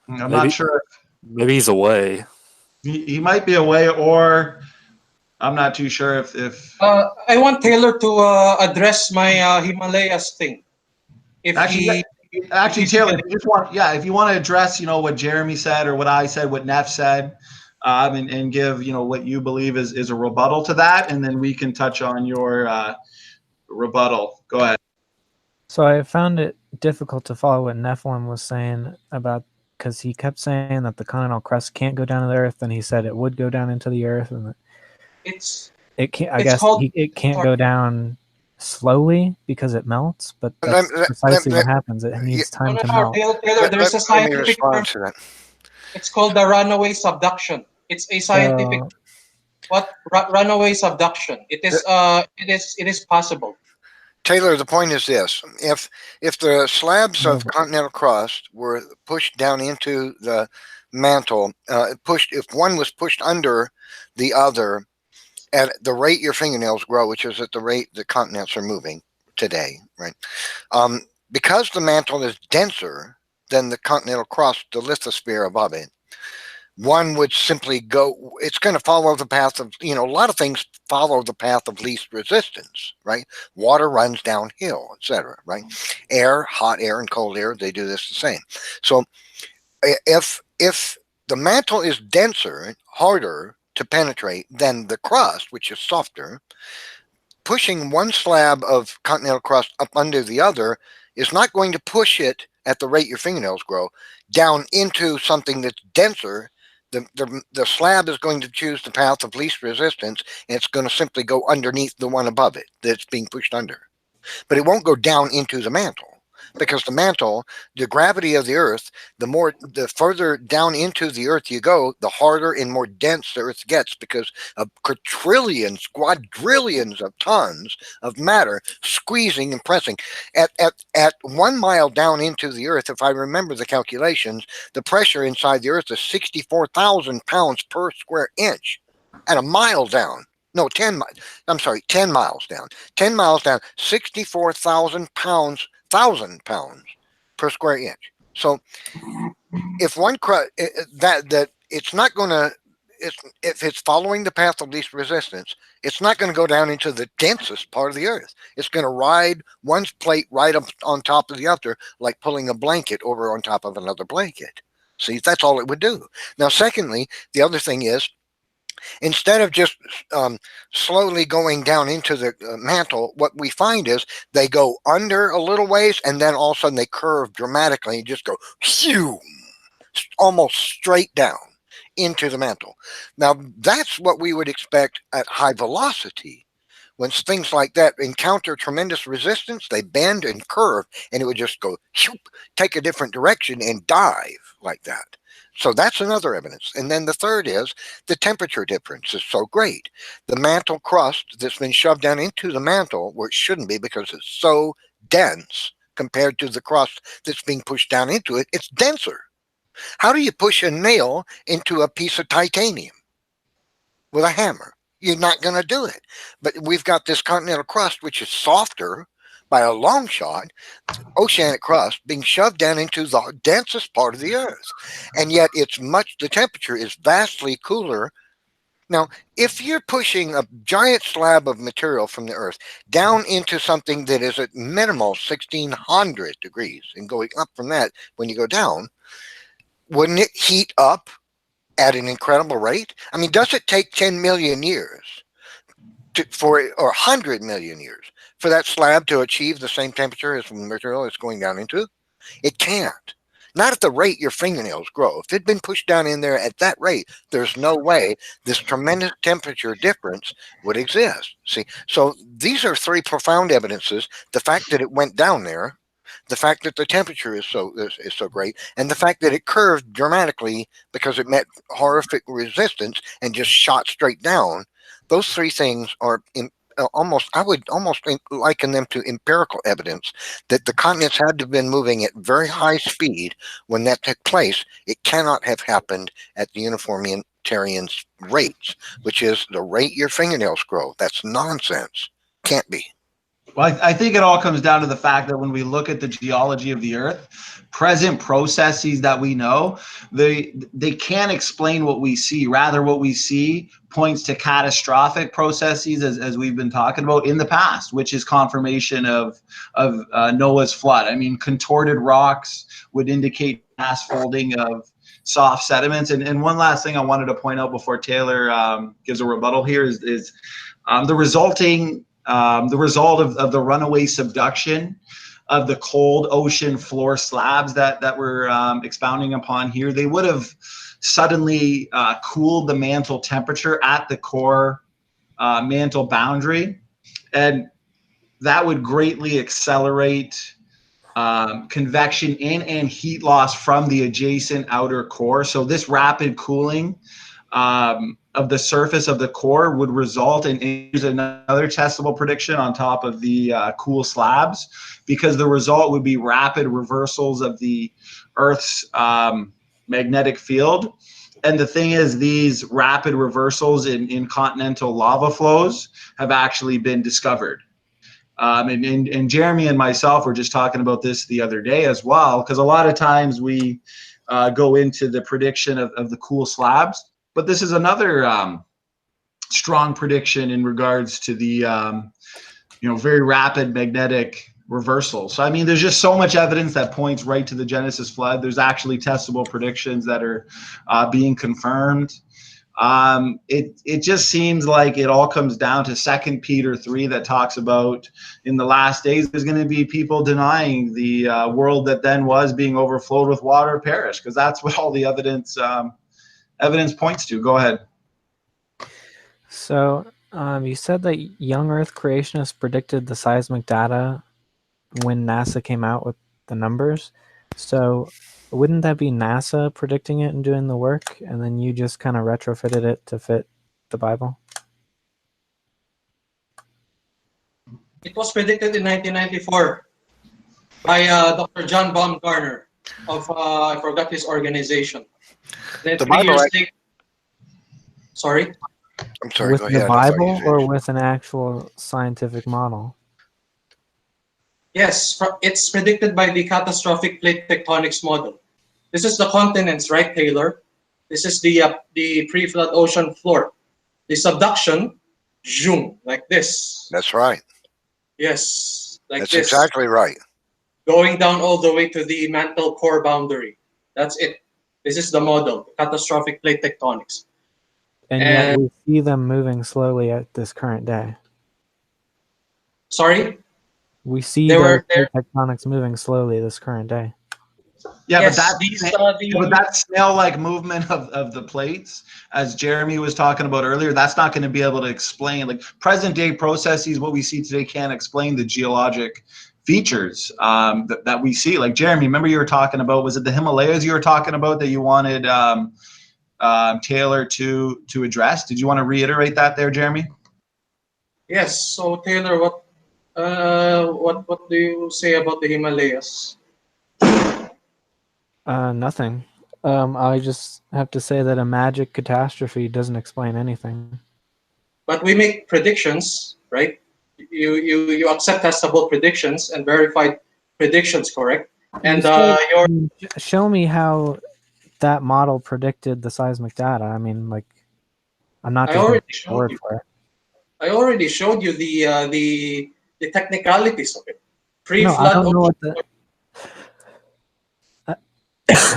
I'm Maybe- not sure. Maybe he's away. He might be away, or I'm not too sure if I want Taylor to address my Himalayas thing. If actually Taylor, if you want to address what Jeremy said or what I said, what Neff said, and give what you believe is a rebuttal to that, and then we can touch on your rebuttal. Go ahead. So I found it difficult to follow what Nephilim was saying about, because he kept saying that the continental crust can't go down to the earth, and he said it would go down into the earth, and it can't. I guess it can't go down slowly because it melts, but that's precisely what happens. It needs time to melt. Taylor, there's a scientific term. It's called the runaway subduction. It's a scientific runaway subduction. It is possible. Taylor, the point is this: if the slabs of continental crust were pushed down into the mantle, if one was pushed under the other at the rate your fingernails grow, which is at the rate the continents are moving today, right? Because the mantle is denser than the continental crust, the lithosphere above it, one would simply go, it's going to follow the path of, a lot of things follow the path of least resistance, right? Water runs downhill, etc., right? Air, hot air and cold air, they do this the same. So if the mantle is denser, harder to penetrate than the crust, which is softer, pushing one slab of continental crust up under the other is not going to push it at the rate your fingernails grow down into something that's denser. The slab is going to choose the path of least resistance, and it's going to simply go underneath the one above it that's being pushed under. But it won't go down into the mantle. because the mantle, the gravity of the Earth, the further down into the Earth you go, the harder and more dense the Earth gets because of quadrillions, quadrillions of tons of matter squeezing and pressing. At 1 mile down into the Earth, if I remember the calculations, the pressure inside the Earth is 64,000 pounds per square inch. At a mile down, no, 10 miles. I'm sorry, 10 miles down. 10 miles down, 64,000 pounds, 1,000 pounds per square inch. So if one that it's not going to, if it's following the path of least resistance, it's not going to go down into the densest part of the Earth. It's going to ride one plate right up on top of the other, like pulling a blanket over on top of another blanket. See, that's all it would do. Now, secondly, the other thing is, instead of just slowly going down into the mantle, what we find is they go under a little ways and then all of a sudden they curve dramatically and just go phew, almost straight down into the mantle. Now, that's what we would expect at high velocity. When things like that encounter tremendous resistance, they bend and curve, and it would just go shoop, take a different direction and dive like that. So that's another evidence. And then the third is the temperature difference is so great. The mantle crust that's been shoved down into the mantle, where it shouldn't be because it's so dense compared to the crust that's being pushed down into it, it's denser. How do you push a nail into a piece of titanium with a hammer? You're not going to do it. But we've got this continental crust, which is softer by a long shot, oceanic crust being shoved down into the densest part of the Earth. And yet the temperature is vastly cooler. Now, if you're pushing a giant slab of material from the Earth down into something that is at minimal 1,600 degrees and going up from that when you go down, wouldn't it heat up at an incredible rate? I mean, does it take 10 million years or 100 million years for that slab to achieve the same temperature as the material it's going down into? It can't. Not at the rate your fingernails grow. If it'd been pushed down in there at that rate, there's no way this tremendous temperature difference would exist. See, so these are three profound evidences. The fact that it went down there, the fact that the temperature is so great, and the fact that it curved dramatically because it met horrific resistance and just shot straight down. Those three things are I would almost liken them to empirical evidence that the continents had to have been moving at very high speed when that took place. It cannot have happened at the uniformitarian rates, which is the rate your fingernails grow. That's nonsense. Can't be. Well, I think it all comes down to the fact that when we look at the geology of the Earth, present processes that we know, they can't explain what we see. Rather, what we see points to catastrophic processes, as we've been talking about in the past, which is confirmation of Noah's flood. I mean, contorted rocks would indicate mass folding of soft sediments. And one last thing I wanted to point out before Taylor gives a rebuttal here is the result of the runaway subduction of the cold ocean floor slabs that we're expounding upon here. They would have suddenly cooled the mantle temperature at the core mantle boundary, and that would greatly accelerate convection in and heat loss from the adjacent outer core. So this rapid cooling of the surface of the core would result in, here's another testable prediction on top of the cool slabs, because the result would be rapid reversals of the Earth's magnetic field. And the thing is, these rapid reversals in continental lava flows have actually been discovered. And Jeremy and myself were just talking about this the other day as well, because a lot of times we go into the prediction of the cool slabs. But this is another strong prediction in regards to the very rapid magnetic reversal. So I mean, there's just so much evidence that points right to the Genesis flood. There's actually testable predictions that are being confirmed. It just seems like it all comes down to 2 Peter 3 that talks about in the last days there's going to be people denying the world that then was being overflowed with water perish, because that's what all the evidence points to. Go ahead. So you said that young Earth creationists predicted the seismic data when NASA came out with the numbers. So wouldn't that be NASA predicting it and doing the work, and then you just kind of retrofitted it to fit the Bible? It was predicted in 1994 by Dr. John Baumgartner of I forgot his organization. Then The 3 Bible, years right? later. Sorry. I'm sorry. With Go the ahead. I thought you Bible or finished. with an actual scientific model? Yes, it's predicted by the catastrophic plate tectonics model. This is the continents, right, Taylor? This is the pre-flood ocean floor. The subduction, zoom, like this. That's right. Yes, like That's this. exactly right. Going down all the way to the mantle core boundary. That's it. This is the model, catastrophic plate tectonics. And yet we see them moving slowly at this current day. Sorry? We see They those were there. plate tectonics moving slowly this current day. Yeah, Yes, but that snail-like movement of the plates, as Jeremy was talking about earlier, that's not going to be able to explain, like present-day processes, what we see today can't explain the geologic features that we see. Like Jeremy, remember you were talking about, was it the Himalayas you were talking about that you wanted Taylor to address? Did you want to reiterate that there, Jeremy? Yes. So Taylor, what do you say about the Himalayas? Nothing. I just have to say that a magic catastrophe doesn't explain anything. But we make predictions, right? You accept testable predictions and verified predictions, correct? And Show me how that model predicted the seismic data. I mean, like, I'm not I just going already to take your showed word you. for it. I already showed you the technicalities of it. No, I Pre-flood. don't know what the.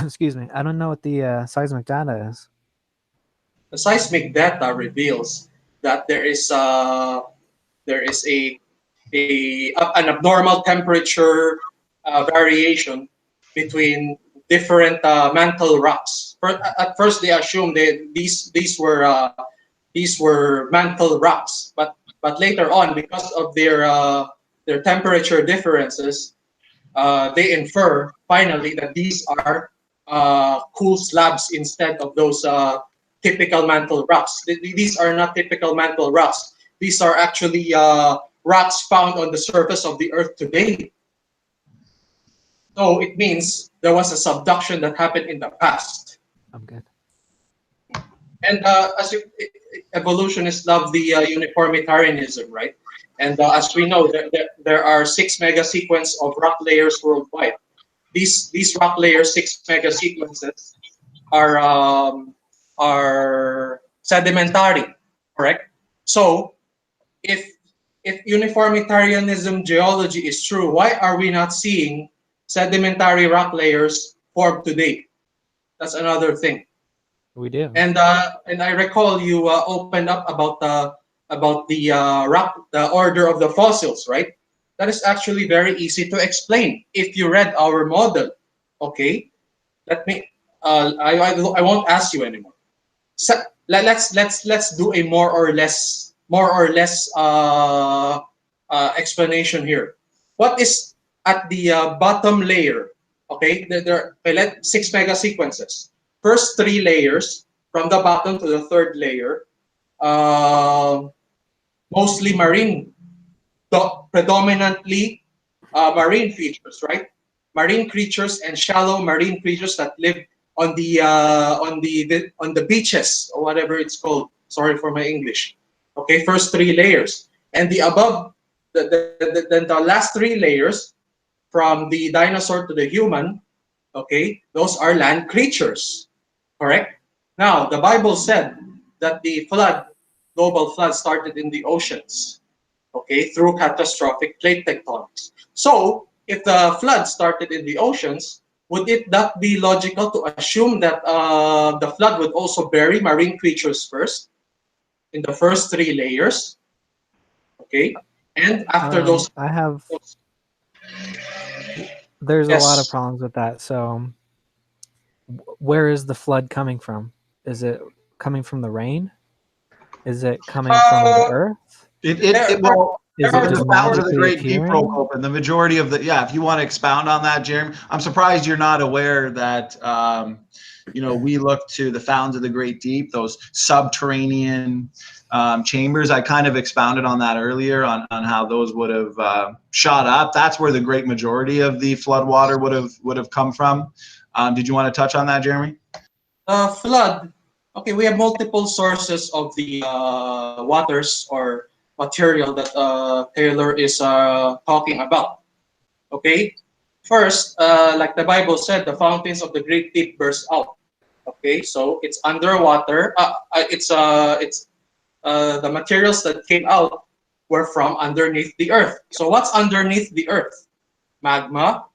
Excuse me. I don't know what the seismic data is. The seismic data reveals that there is a an abnormal temperature variation between different mantle rocks. At first, they assumed these were mantle rocks, but later on, because of their temperature differences, they infer finally that these are cool slabs instead of those typical mantle rocks. These are not typical mantle rocks. These are actually rocks found on the surface of the earth today. So it means there was a subduction that happened in the past. I'm good. And evolutionists love the uniformitarianism, right? And as we know, there are 6 mega sequences of rock layers worldwide. These rock layers, 6 mega sequences, are sedimentary, correct? So if uniformitarianism geology is true, why are we not seeing sedimentary rock layers formed today? That's another thing. We do. And I recall you opened up about the rock, the order of the fossils, right? That is actually very easy to explain if you read our model. Okay, let me. I won't ask you anymore. So, let's do a more or less explanation here. What is at the bottom layer? Okay, there are 6 mega sequences. First 3 layers from the bottom to the third layer, mostly marine, predominantly marine features, right? Marine creatures and shallow marine creatures that live on the beaches or whatever it's called. Sorry for my English. Okay, first 3 layers, and the above, the last 3 layers from the dinosaur to the human. Okay, those are land creatures, correct? Now the Bible said that the global flood, started in the oceans. Okay, through catastrophic plate tectonics. So if the flood started in the oceans, would it not be logical to assume that the flood would also bury marine creatures first in the first 3 layers? Okay, and after those, I have. There's a lot of yes, problems with that. So, where is the flood coming from? Is it coming from the rain? Is it coming from the earth? Is When it the just fountains of the magically Great Deep broke appearing? open, the majority of the, yeah, if you want to expound on that, Jeremy, I'm surprised you're not aware that, we look to the fountains of the Great Deep, those subterranean chambers. I kind of expounded on that earlier on how those would have shot up. That's where the great majority of the flood water would have come from. Did you want to touch on that, Jeremy? Flood. Okay, we have multiple sources of the waters or material that Taylor is talking about. Okay, first, like the Bible said, the fountains of the great deep burst out. Okay, so it's underwater. It's the materials that came out were from underneath the earth. So what's underneath the earth? Magma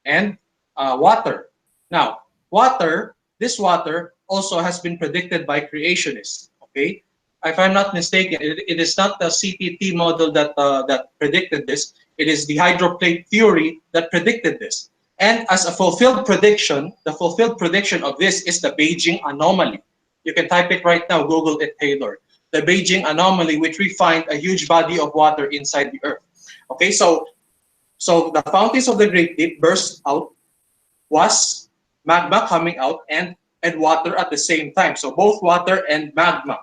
and water. Now, this water also has been predicted by creationists. Okay, if I'm not mistaken, it is not the CPT model that predicted this. It is the hydroplate theory that predicted this. And as a fulfilled prediction, the fulfilled prediction of this is the Beijing anomaly. You can type it right now, Google it, Taylor. The Beijing anomaly, which we find a huge body of water inside the earth. Okay, so the fountains of the Great Deep burst out, was magma coming out and water at the same time. So both water and magma.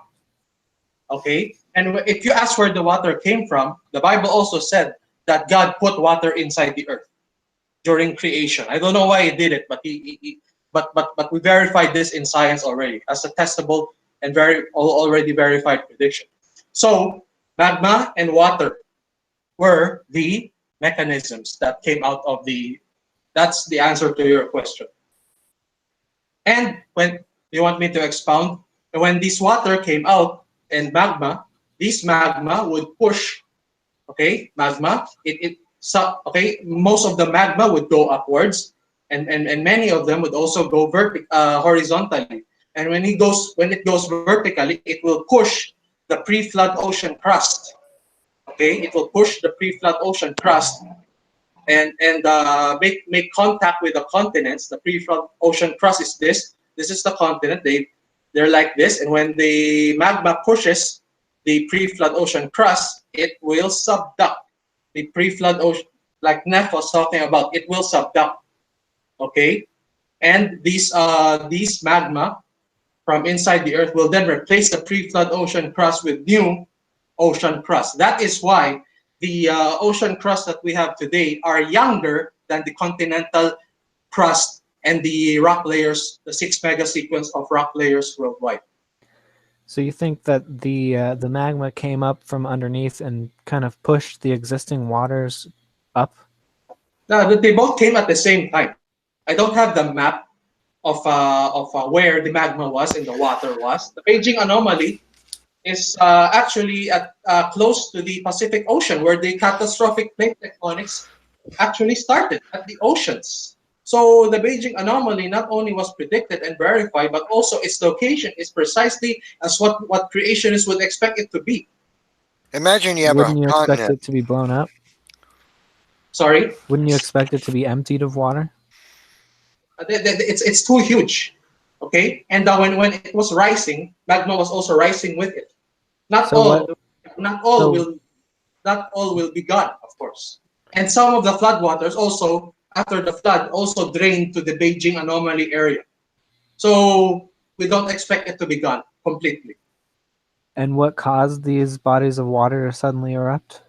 Okay, and if you ask where the water came from, the Bible also said that God put water inside the earth during creation. I don't know why he did it, but but we verified this in science already as a testable and already verified prediction. So magma and water were the mechanisms that came out of that's the answer to your question. And when you want me to expound, when this water came out and magma, this magma would push, okay, magma, most of the magma would go upwards, and many of them would also go horizontally. And when it goes vertically, it will push the pre-flood ocean crust. Okay, it will push the pre-flood ocean crust and make contact with the continents. The pre-flood ocean crust is this. This is the continent. They're like this, and when the magma pushes the pre-flood ocean crust, it will subduct. The pre-flood ocean, like Neff was talking about, it will subduct. Okay, and these magma from inside the earth will then replace the pre-flood ocean crust with new ocean crust. That is why the ocean crust that we have today are younger than the continental crust and the rock layers, the 6 mega sequence of rock layers worldwide. So you think that the magma came up from underneath and kind of pushed the existing waters up? No, they both came at the same time. I don't have the map of where the magma was and the water was. The Beijing anomaly is actually at close to the Pacific Ocean, where the catastrophic plate tectonics actually started at the oceans. So the Beijing anomaly not only was predicted and verified, but also its location is precisely as what creationists would expect it to be. Imagine you have Wouldn't a you expect continent. it to be blown up? Sorry? Wouldn't you expect it to be emptied of water? It's too huge, okay? And when it was rising, magma was also rising with it. Not all will be gone, of course. And some of the floodwaters also, after the flood, also drained to the Beijing anomaly area. So we don't expect it to be gone completely. And what caused these bodies of water to suddenly erupt?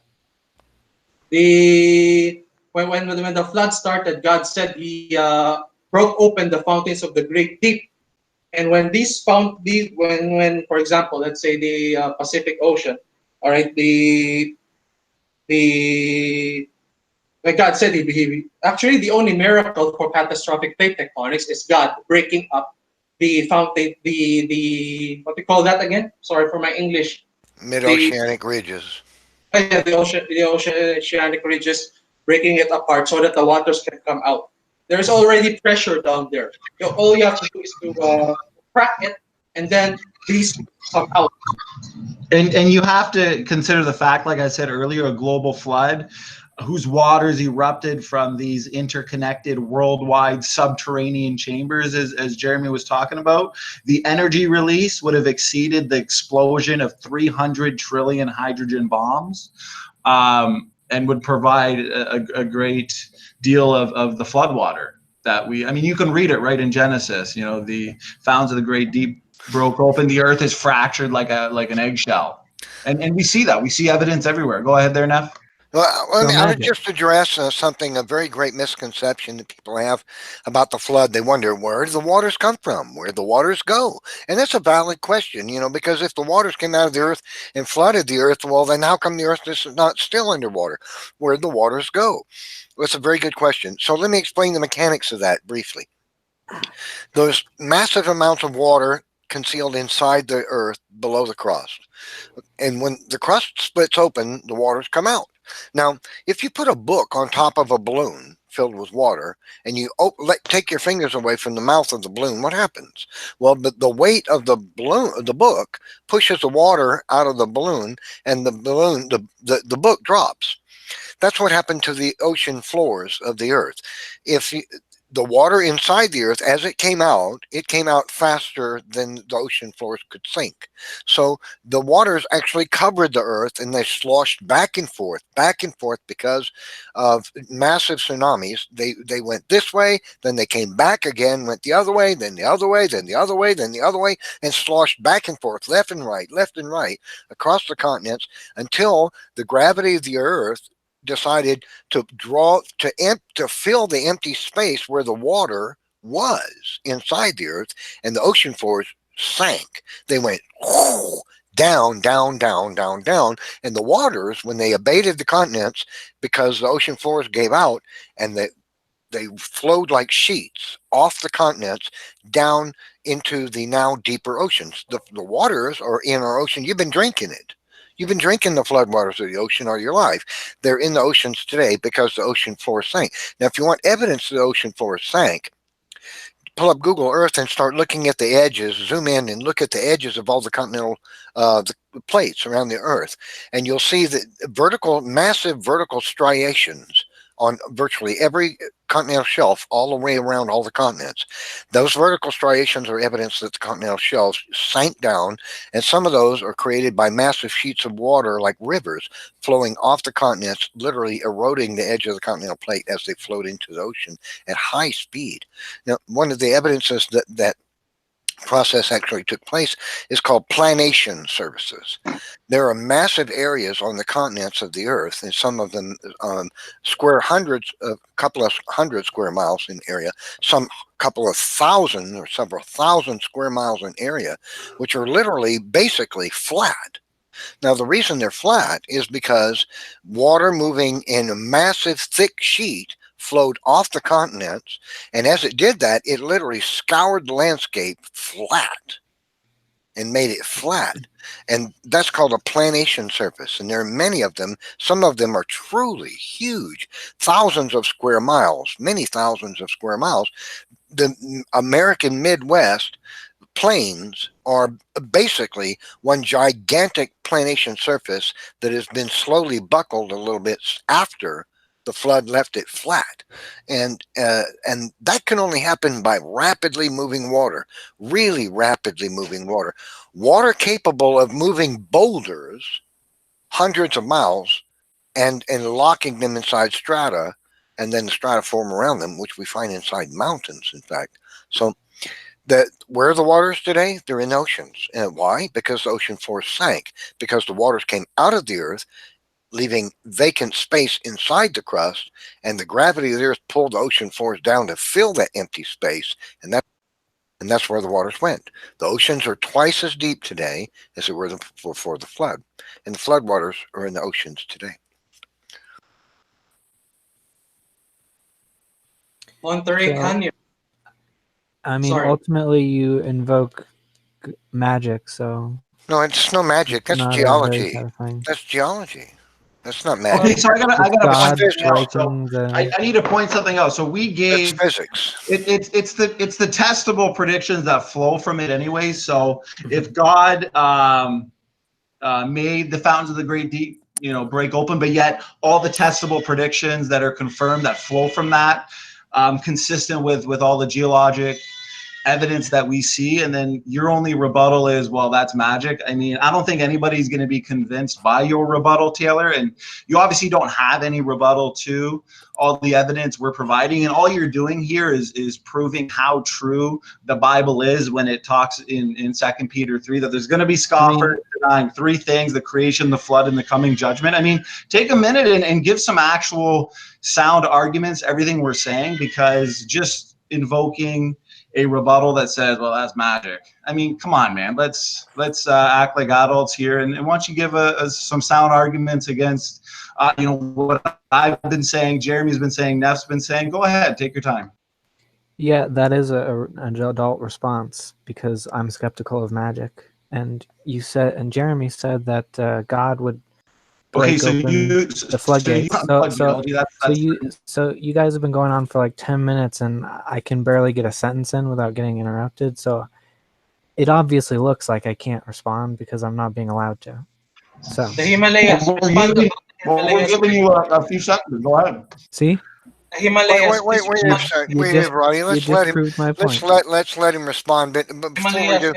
When the flood started, God said He broke open the fountains of the great deep. And when when for example, let's say the Pacific Ocean, all right, like God said, actually the only miracle for catastrophic plate tectonics is God breaking up the fountain, the what do you call that again? Sorry for my English. Mid-oceanic ridges. Yeah, the oceanic ridges, breaking it apart so that the waters can come out. There's already pressure down there. All you have to do is to crack it, and then these come out. And you have to consider the fact, like I said earlier, a global flood whose waters erupted from these interconnected worldwide subterranean chambers, as Jeremy was talking about. The energy release would have exceeded the explosion of 300 trillion hydrogen bombs. and would provide a great deal of the floodwater that I mean, you can read it right in Genesis. You know, the fountains of the great deep broke open. The earth is fractured like an eggshell. And we see that. We see evidence everywhere. Go ahead there, Neff. Well, I So mean, I would magic. just address something, a very great misconception that people have about the flood. They wonder, where do the waters come from? Where do the waters go? And that's a valid question, you know, because if the waters came out of the earth and flooded the earth, well, then how come the earth is not still underwater? Where do the waters go? Well, it's a very good question. So let me explain the mechanics of that briefly. Those massive amounts of water concealed inside the earth below the crust. And when the crust splits open, the waters come out. Now, if you put a book on top of a balloon filled with water and you take your fingers away from the mouth of the balloon, what happens? Well, the weight of the balloon, the book, pushes the water out of the balloon, and the balloon, the book drops. That's what happened to the ocean floors of the earth. If the water inside the earth, as it came out faster than the ocean floors could sink. So the waters actually covered the earth, and they sloshed back and forth because of massive tsunamis. They went this way, then they came back again, went the other way, then the other way, then the other way, then the other way, and sloshed back and forth, left and right across the continents until the gravity of the earth decided to fill the empty space where the water was inside the earth, and the ocean floors sank. They went down, down, down, down, down, and the waters, when they abated the continents because the ocean floors gave out, and they flowed like sheets off the continents down into the now deeper oceans. The waters are in our ocean. You've been drinking it. You've been drinking the floodwaters of the ocean all your life. They're in the oceans today because the ocean floor sank. Now, if you want evidence that the ocean floor sank, pull up Google Earth and start looking at the edges, zoom in and look at the edges of all the continental the plates around the Earth, and you'll see that massive vertical striations on virtually every continental shelf all the way around all the continents. Those vertical striations are evidence that the continental shelves sank down, and some of those are created by massive sheets of water like rivers flowing off the continents, literally eroding the edge of the continental plate as they flowed into the ocean at high speed. Now, one of the evidences that process actually took place is called planation surfaces. There are massive areas on the continents of the earth, and some of them a couple of hundred square miles in area, some couple of thousand or several thousand square miles in area, which are literally basically flat. Now, the reason they're flat is because water moving in a massive thick sheet flowed off the continents, and as it did that, it literally scoured the landscape flat and made it flat. And that's called a planation surface, and there are many of them. Some of them are truly huge, thousands of square miles, many thousands of square miles. The American Midwest plains are basically one gigantic planation surface that has been slowly buckled a little bit after the flood left it flat, and that can only happen by rapidly moving water, really rapidly moving water capable of moving boulders hundreds of miles and locking them inside strata, and then the strata form around them, which we find inside mountains, in fact. So where are the waters today? They're in oceans. And why? Because the ocean floor sank, because the waters came out of the earth, leaving vacant space inside the crust, and the gravity of the earth pulled the ocean floors down to fill that empty space, and that's where the waters went. The oceans are twice as deep today as they were before the flood, and the flood waters are in the oceans today. Monterey So- Canyon. I mean, Sorry. ultimately, you invoke magic, so No, it's no magic. That's not a very geology. satisfying. That's geology. That's not Okay, magic. so I gotta point God something out. So breaking the. I need to point something out. So we That's gave physics. it's the testable predictions that flow from it anyway. So if God made the fountains of the great deep, break open, but yet all the testable predictions that are confirmed that flow from that, consistent with all the geologic evidence that we see, and then your only rebuttal is, well, that's magic. I mean, I don't think anybody's going to be convinced by your rebuttal, Taylor, and you obviously don't have any rebuttal to all the evidence we're providing, and all you're doing here is proving how true the Bible is when it talks in 2 Peter 3 that there's going to be scoffers denying three things: the creation, the flood, and the coming judgment. I mean, take a minute and give some actual sound arguments, everything we're saying, because just invoking a rebuttal that says, well, that's magic. I mean, come on, man. Let's act like adults here. And why don't you give some sound arguments against, what I've been saying, Jeremy's been saying, Neff's been saying. Go ahead. Take your time. Yeah, that is an adult response, because I'm skeptical of magic. And you said, and Jeremy said that God would break open the floodgates. So you guys have been going on for like 10 minutes, and I can barely get a sentence in without getting interrupted. So it obviously looks like I can't respond because I'm not being allowed to. So The Himalayas. We're giving you a few seconds. Go ahead. See? The Himalayas. Wait, Roddy. Let's let him respond. But before we do,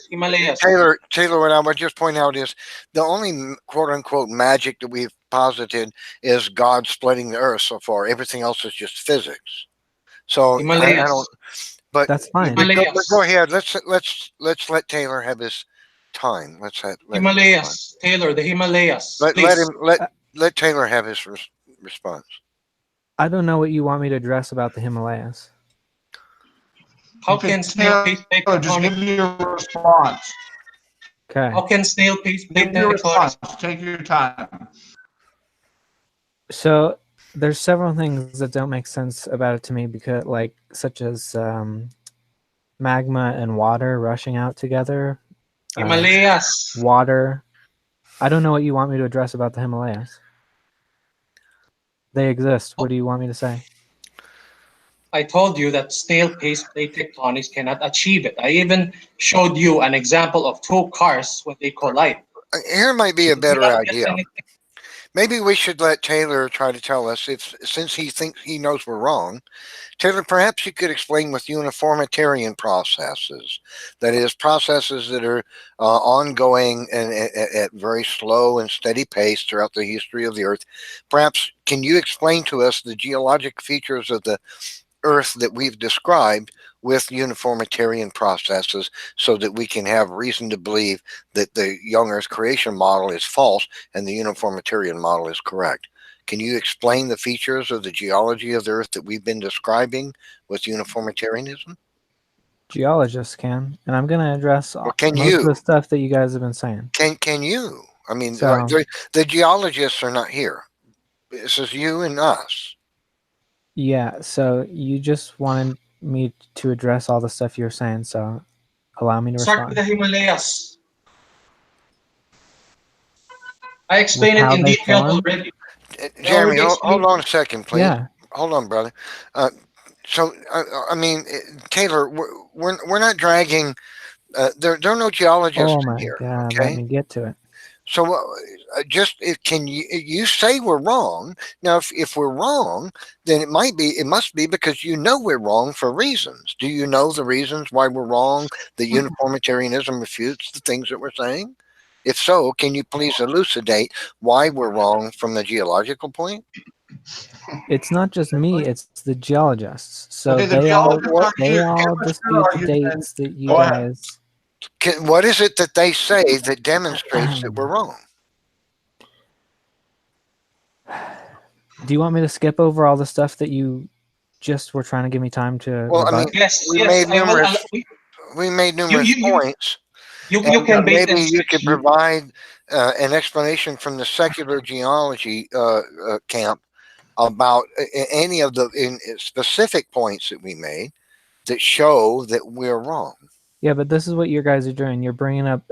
Himalayas. Taylor, what I would just point out is the only quote unquote magic that we've posited is God splitting the earth so far. Everything else is just physics. So I don't. But that's fine. But go ahead. Let's let Taylor have his time. Himalayas. Taylor, the Himalayas. Let Taylor have his response. I don't know what you want me to address about the Himalayas. How can snail pace break tectonic? Just give me your response. Okay. How can snail pace break tectonic? Take your time. So there's several things that don't make sense about it to me, because such as magma and water rushing out together. Himalayas. Water. I don't know what you want me to address about the Himalayas. They exist. What do you want me to say? I told you that snail pace plate tectonics cannot achieve it. I even showed you an example of two cars when they collide. Here might be a better idea. Maybe we should let Taylor try to tell us, since he thinks he knows we're wrong. Taylor, perhaps you could explain with uniformitarian processes, that is, processes that are ongoing and at very slow and steady pace throughout the history of the Earth. Perhaps can you explain to us the geologic features of the Earth that we've described with uniformitarian processes, so that we can have reason to believe that the young Earth creation model is false and the uniformitarian model is correct? Can you explain the features of the geology of the Earth that we've been describing with uniformitarianism? Geologists can, and I'm going to address most of the stuff that you guys have been saying. Can you? I mean, the geologists are not here. This is you and us. Yeah, so you just wanted me to address all the stuff you're saying, so allow me to respond. Start with the Himalayas. I explained it in detail already. Jeremy, hold on a second, please. Yeah. Hold on, brother. So, I mean, Taylor, we're not dragging. There are no geologists here. Oh my God! Okay? Let me get to it. So, can you say we're wrong? Now, if we're wrong, then it must be because you know we're wrong for reasons. Do you know the reasons why we're wrong? That uniformitarianism refutes the things that we're saying? If so, can you please elucidate why we're wrong from the geological point? It's not just me; it's the geologists. So okay, they all dispute the dates that you guys. What is it that they say that demonstrates that we're wrong? Do you want me to skip over all the stuff that you just were trying to give me time to? Well, I mean, we made numerous points. You can maybe you could provide an explanation from the secular geology camp about any of the specific points that we made that show that we're wrong. Yeah, but this is what you guys are doing. You're bringing up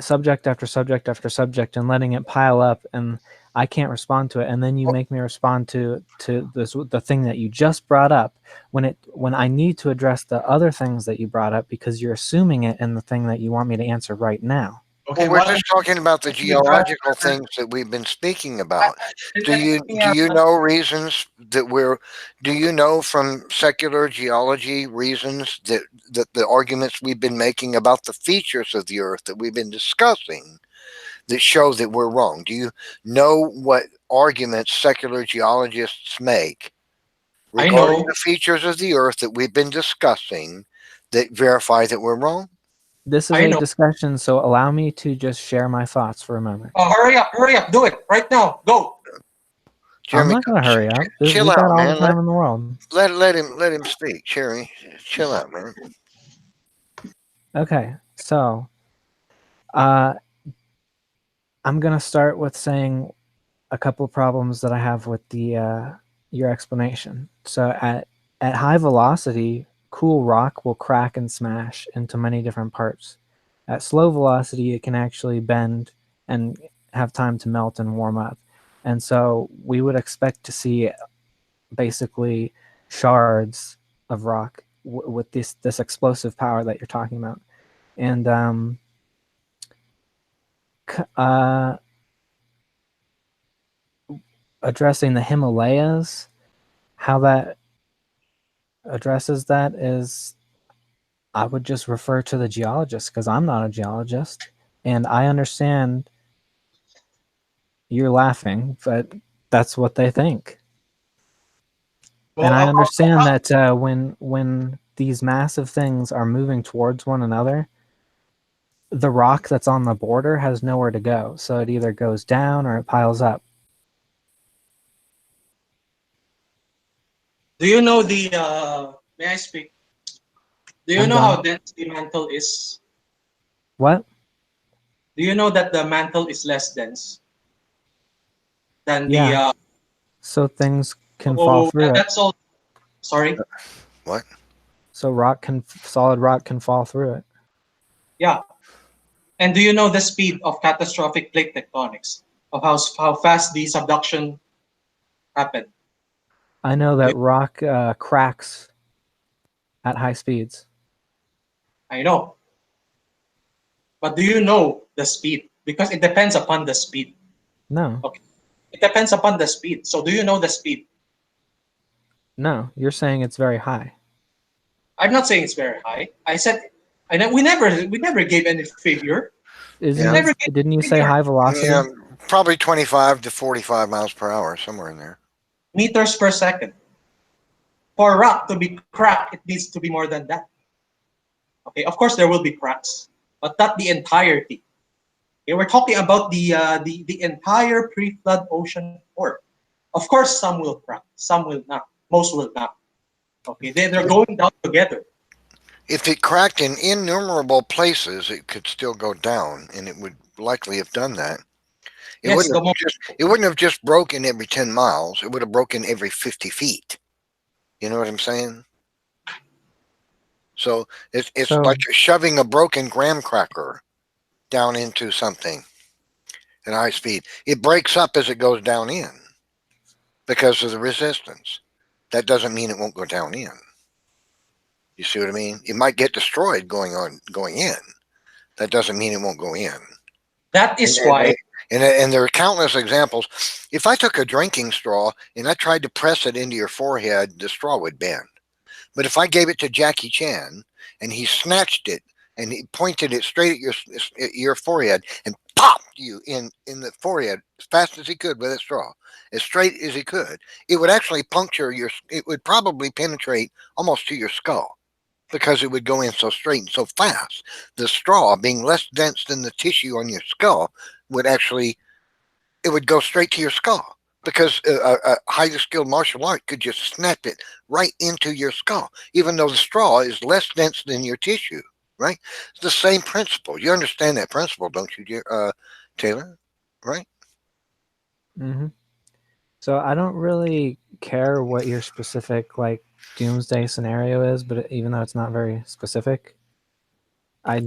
subject after subject after subject and letting it pile up, and I can't respond to it. And then you make me respond to the thing that you just brought up when I need to address the other things that you brought up, because you're assuming it in the thing that you want me to answer right now. Okay, Well, we're why just don't talking about the Let me try. geological things that we've been speaking I- about. Do let you me, do you know reasons that we're do you know from secular geology reasons that the arguments we've been making about the features of the earth that we've been discussing that show that we're wrong? Do you know what arguments secular geologists make I regarding know. the features of the earth that we've been discussing that verify that we're wrong? This is I a know. discussion, so allow me to just share my thoughts for a moment. Oh, hurry up, do it right now. Go. I'm Jeremy, not going to hurry up. chill We got out, all the man. time in the world. Let him speak, Jeremy. Chill out, man. Okay, so uh, I'm going to start with saying a couple of problems that I have with the your explanation. So at high velocity, cool rock will crack and smash into many different parts. At slow velocity, it can actually bend and have time to melt and warm up. And so we would expect to see basically shards of rock with this explosive power that you're talking about. And addressing the Himalayas, how that addresses that is I would just refer to the geologist because I'm not a geologist. And I understand you're laughing, but that's what they think. well, And I understand that when these massive things are moving towards one another, the rock that's on the border has nowhere to go. So it either goes down or it piles up. Do you know the? May I speak? Do you I'm know done. how dense the mantle is? What? Do you know that the mantle is less dense than the? Yeah. So things can fall Oh, through it. that's all. Sorry. What? So solid rock can fall through it. Yeah. And do you know the speed of catastrophic plate tectonics? Of how fast the subduction happened? I know that rock cracks at high speeds. I know. But do you know the speed? Because it depends upon the speed. No, Okay. It depends upon the speed. So do you know the speed? no, you're saying it's very high. I'm not saying it's very high. I said we never gave any figure. We Yeah. never gave Didn't you any say figure. high velocity? Yeah, probably 25 to 45 miles per hour, somewhere in there. Meters per second. For rock to be cracked, it needs to be more than that. Okay, of course there will be cracks, but not the entirety. Okay, we're talking about the entire pre-flood ocean floor. Of course, some will crack, some will not. Most will not. Okay, they're going down together. If it cracked in innumerable places, it could still go down, and it would likely have done that. It Yes, wouldn't have just broken every 10 miles. It would have broken every 50 feet. You know what I'm saying? So it's So like shoving a broken graham cracker down into something at high speed. It breaks up as it goes down in because of the resistance. That doesn't mean it won't go down in. You see what I mean? It might get destroyed going in. That doesn't mean it won't go in. that is why. And there are countless examples. If I took a drinking straw and I tried to press it into your forehead, the straw would bend. But if I gave it to Jackie Chan and he snatched it and he pointed it straight at your forehead and popped you in the forehead as fast as he could with a straw, as straight as he could, it would actually puncture it would probably penetrate almost to your skull because it would go in so straight and so fast. The straw, being less dense than the tissue on your skull, it would go straight to your skull because a highly skilled martial art could just snap it right into your skull, even though the straw is less dense than your tissue, right? It's the same principle. You understand that principle, don't you, Taylor? Right? hmm so I don't really care what your specific doomsday scenario is, but even though it's not very specific, I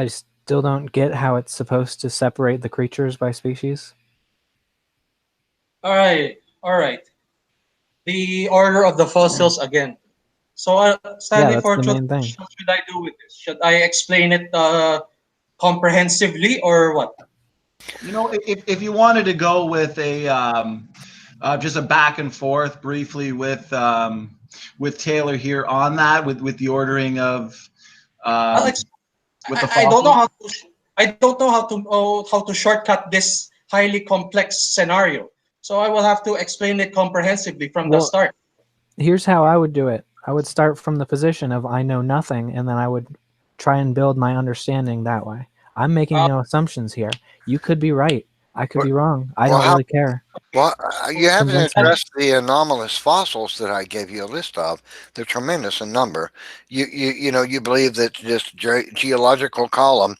still don't get how it's supposed to separate the creatures by species. All right. The order of the fossils again. So, Yeah, Stanley that's the Fortune, main thing. what should I do with this? Should I explain it comprehensively or what? You know, if you wanted to go with a just a back and forth briefly with Taylor here on that, with the ordering of I'll um, ex- with the I don't know fossils. I don't know how to shortcut this highly complex scenario. So I will have to explain it comprehensively from the Well, start. here's how I would do it. I would start from the position of I know nothing, and then I would try and build my understanding that way. I'm making Uh, no assumptions here. You could be right. I could be wrong. I Well, don't how really care. Well, you haven't Convince me. addressed the anomalous fossils that I gave you a list of. They're tremendous in number. You believe that this geological column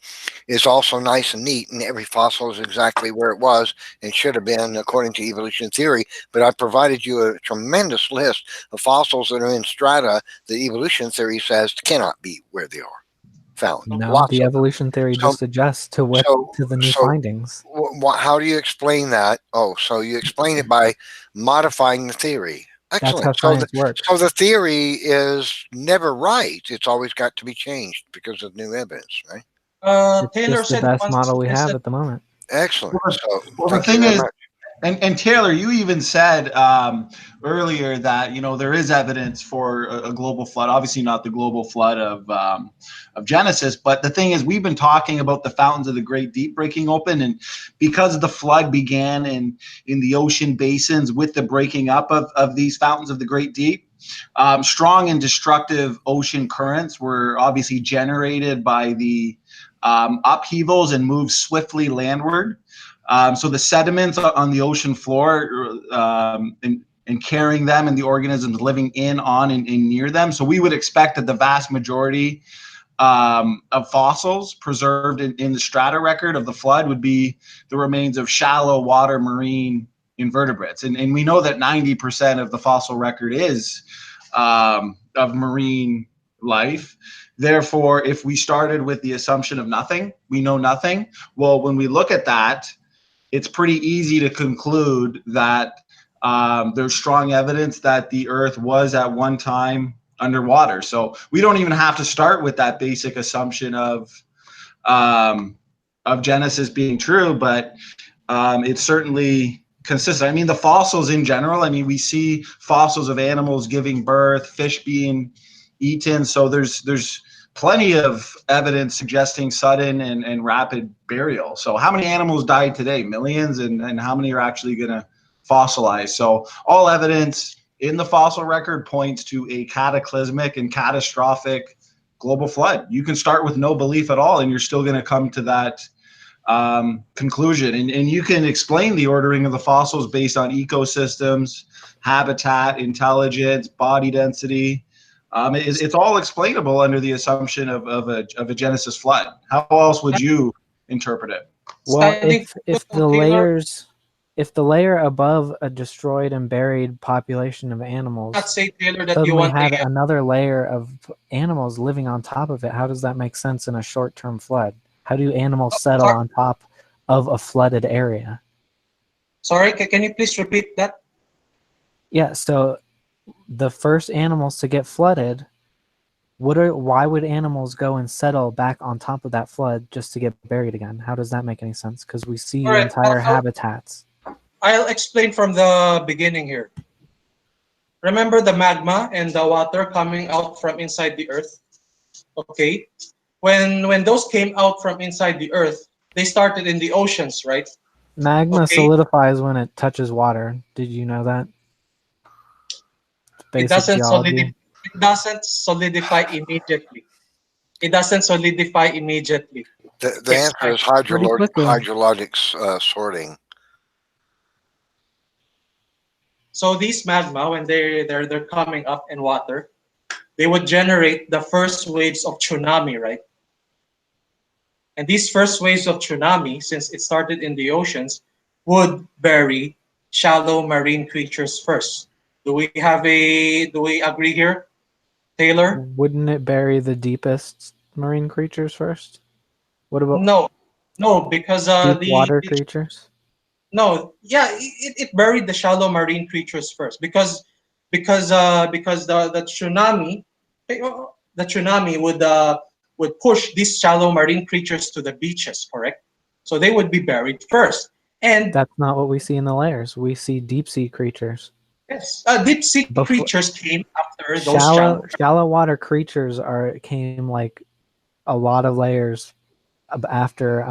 is also nice and neat, and every fossil is exactly where it was and should have been according to evolution theory. But I provided you a tremendous list of fossils that are in strata that evolution theory says cannot be where they are found. No, Lots the of them. evolution theory So, just adjusts to so, the new so findings. how do you explain that? Oh, so you explain it by modifying the theory. That's Excellent. how science works. So the theory is never right. It's always got to be changed because of new evidence, right? It's Taylor just the said best once. model we I have said, at the moment. Excellent. So Well, the thank you thing very is, much. and Taylor, you even said earlier that there is evidence for a global flood. Obviously, not the global flood of Genesis, but the thing is, we've been talking about the fountains of the Great Deep breaking open, and because the flood began in the ocean basins with the breaking up of these fountains of the Great Deep, strong and destructive ocean currents were obviously generated by the upheavals and moved swiftly landward. So the sediments on the ocean floor and carrying them and the organisms living in, on, and near them. So we would expect that the vast majority of fossils preserved in the strata record of the flood would be the remains of shallow water marine invertebrates. And we know that 90% of the fossil record is of marine life. Therefore, if we started with the assumption of nothing, we know nothing. Well, when we look at that, it's pretty easy to conclude that there's strong evidence that the Earth was at one time underwater. So we don't even have to start with that basic assumption of Genesis being true, but it's certainly consistent. I mean, the fossils in general. I mean, we see fossils of animals giving birth, fish being eaten. So there's plenty of evidence suggesting sudden and rapid burial. So how many animals died today? Millions, and how many are actually going to fossilize? So all evidence in the fossil record points to a cataclysmic and catastrophic global flood. You can start with no belief at all, and you're still going to come to that conclusion. And you can explain the ordering of the fossils based on ecosystems, habitat, intelligence, body density. It's all explainable under the assumption of a Genesis flood. How else would you interpret it? Well, standing if the Taylor, if the layer above a destroyed and buried population of not animals say Taylor that you suddenly want had a another layer of animals living on top of it, how does that make sense in a short-term flood? How do animals settle sorry, on top of a flooded area? sorry, can you please repeat that? Yeah, so the first animals to get flooded, why would animals go and settle back on top of that flood just to get buried again? How does that make any sense? Because we see All right, entire habitats. I'll explain from the beginning here. Remember the magma and the water coming out from inside the earth? Okay. When those came out from inside the earth, they started in the oceans, right? Magma Okay. solidifies when it touches water. Did you know that? It Basic geology. doesn't solidify immediately. It doesn't solidify immediately. The answer is Pretty quickly. hydrologic sorting. So these magma, when they're coming up in water, they would generate the first waves of tsunami, right? And these first waves of tsunami, since it started in the oceans, would bury shallow marine creatures first. Do we agree here, Taylor? Wouldn't it bury the deepest marine creatures first? What about No, because deep water creatures? no, yeah, it buried the shallow marine creatures first because the tsunami would would push these shallow marine creatures to the beaches, correct? So they would be buried first. And That's not what we see in the layers. We see deep sea creatures. yes, deep sea Before- creatures came after those shallow. Shallow water creatures came like a lot of layers after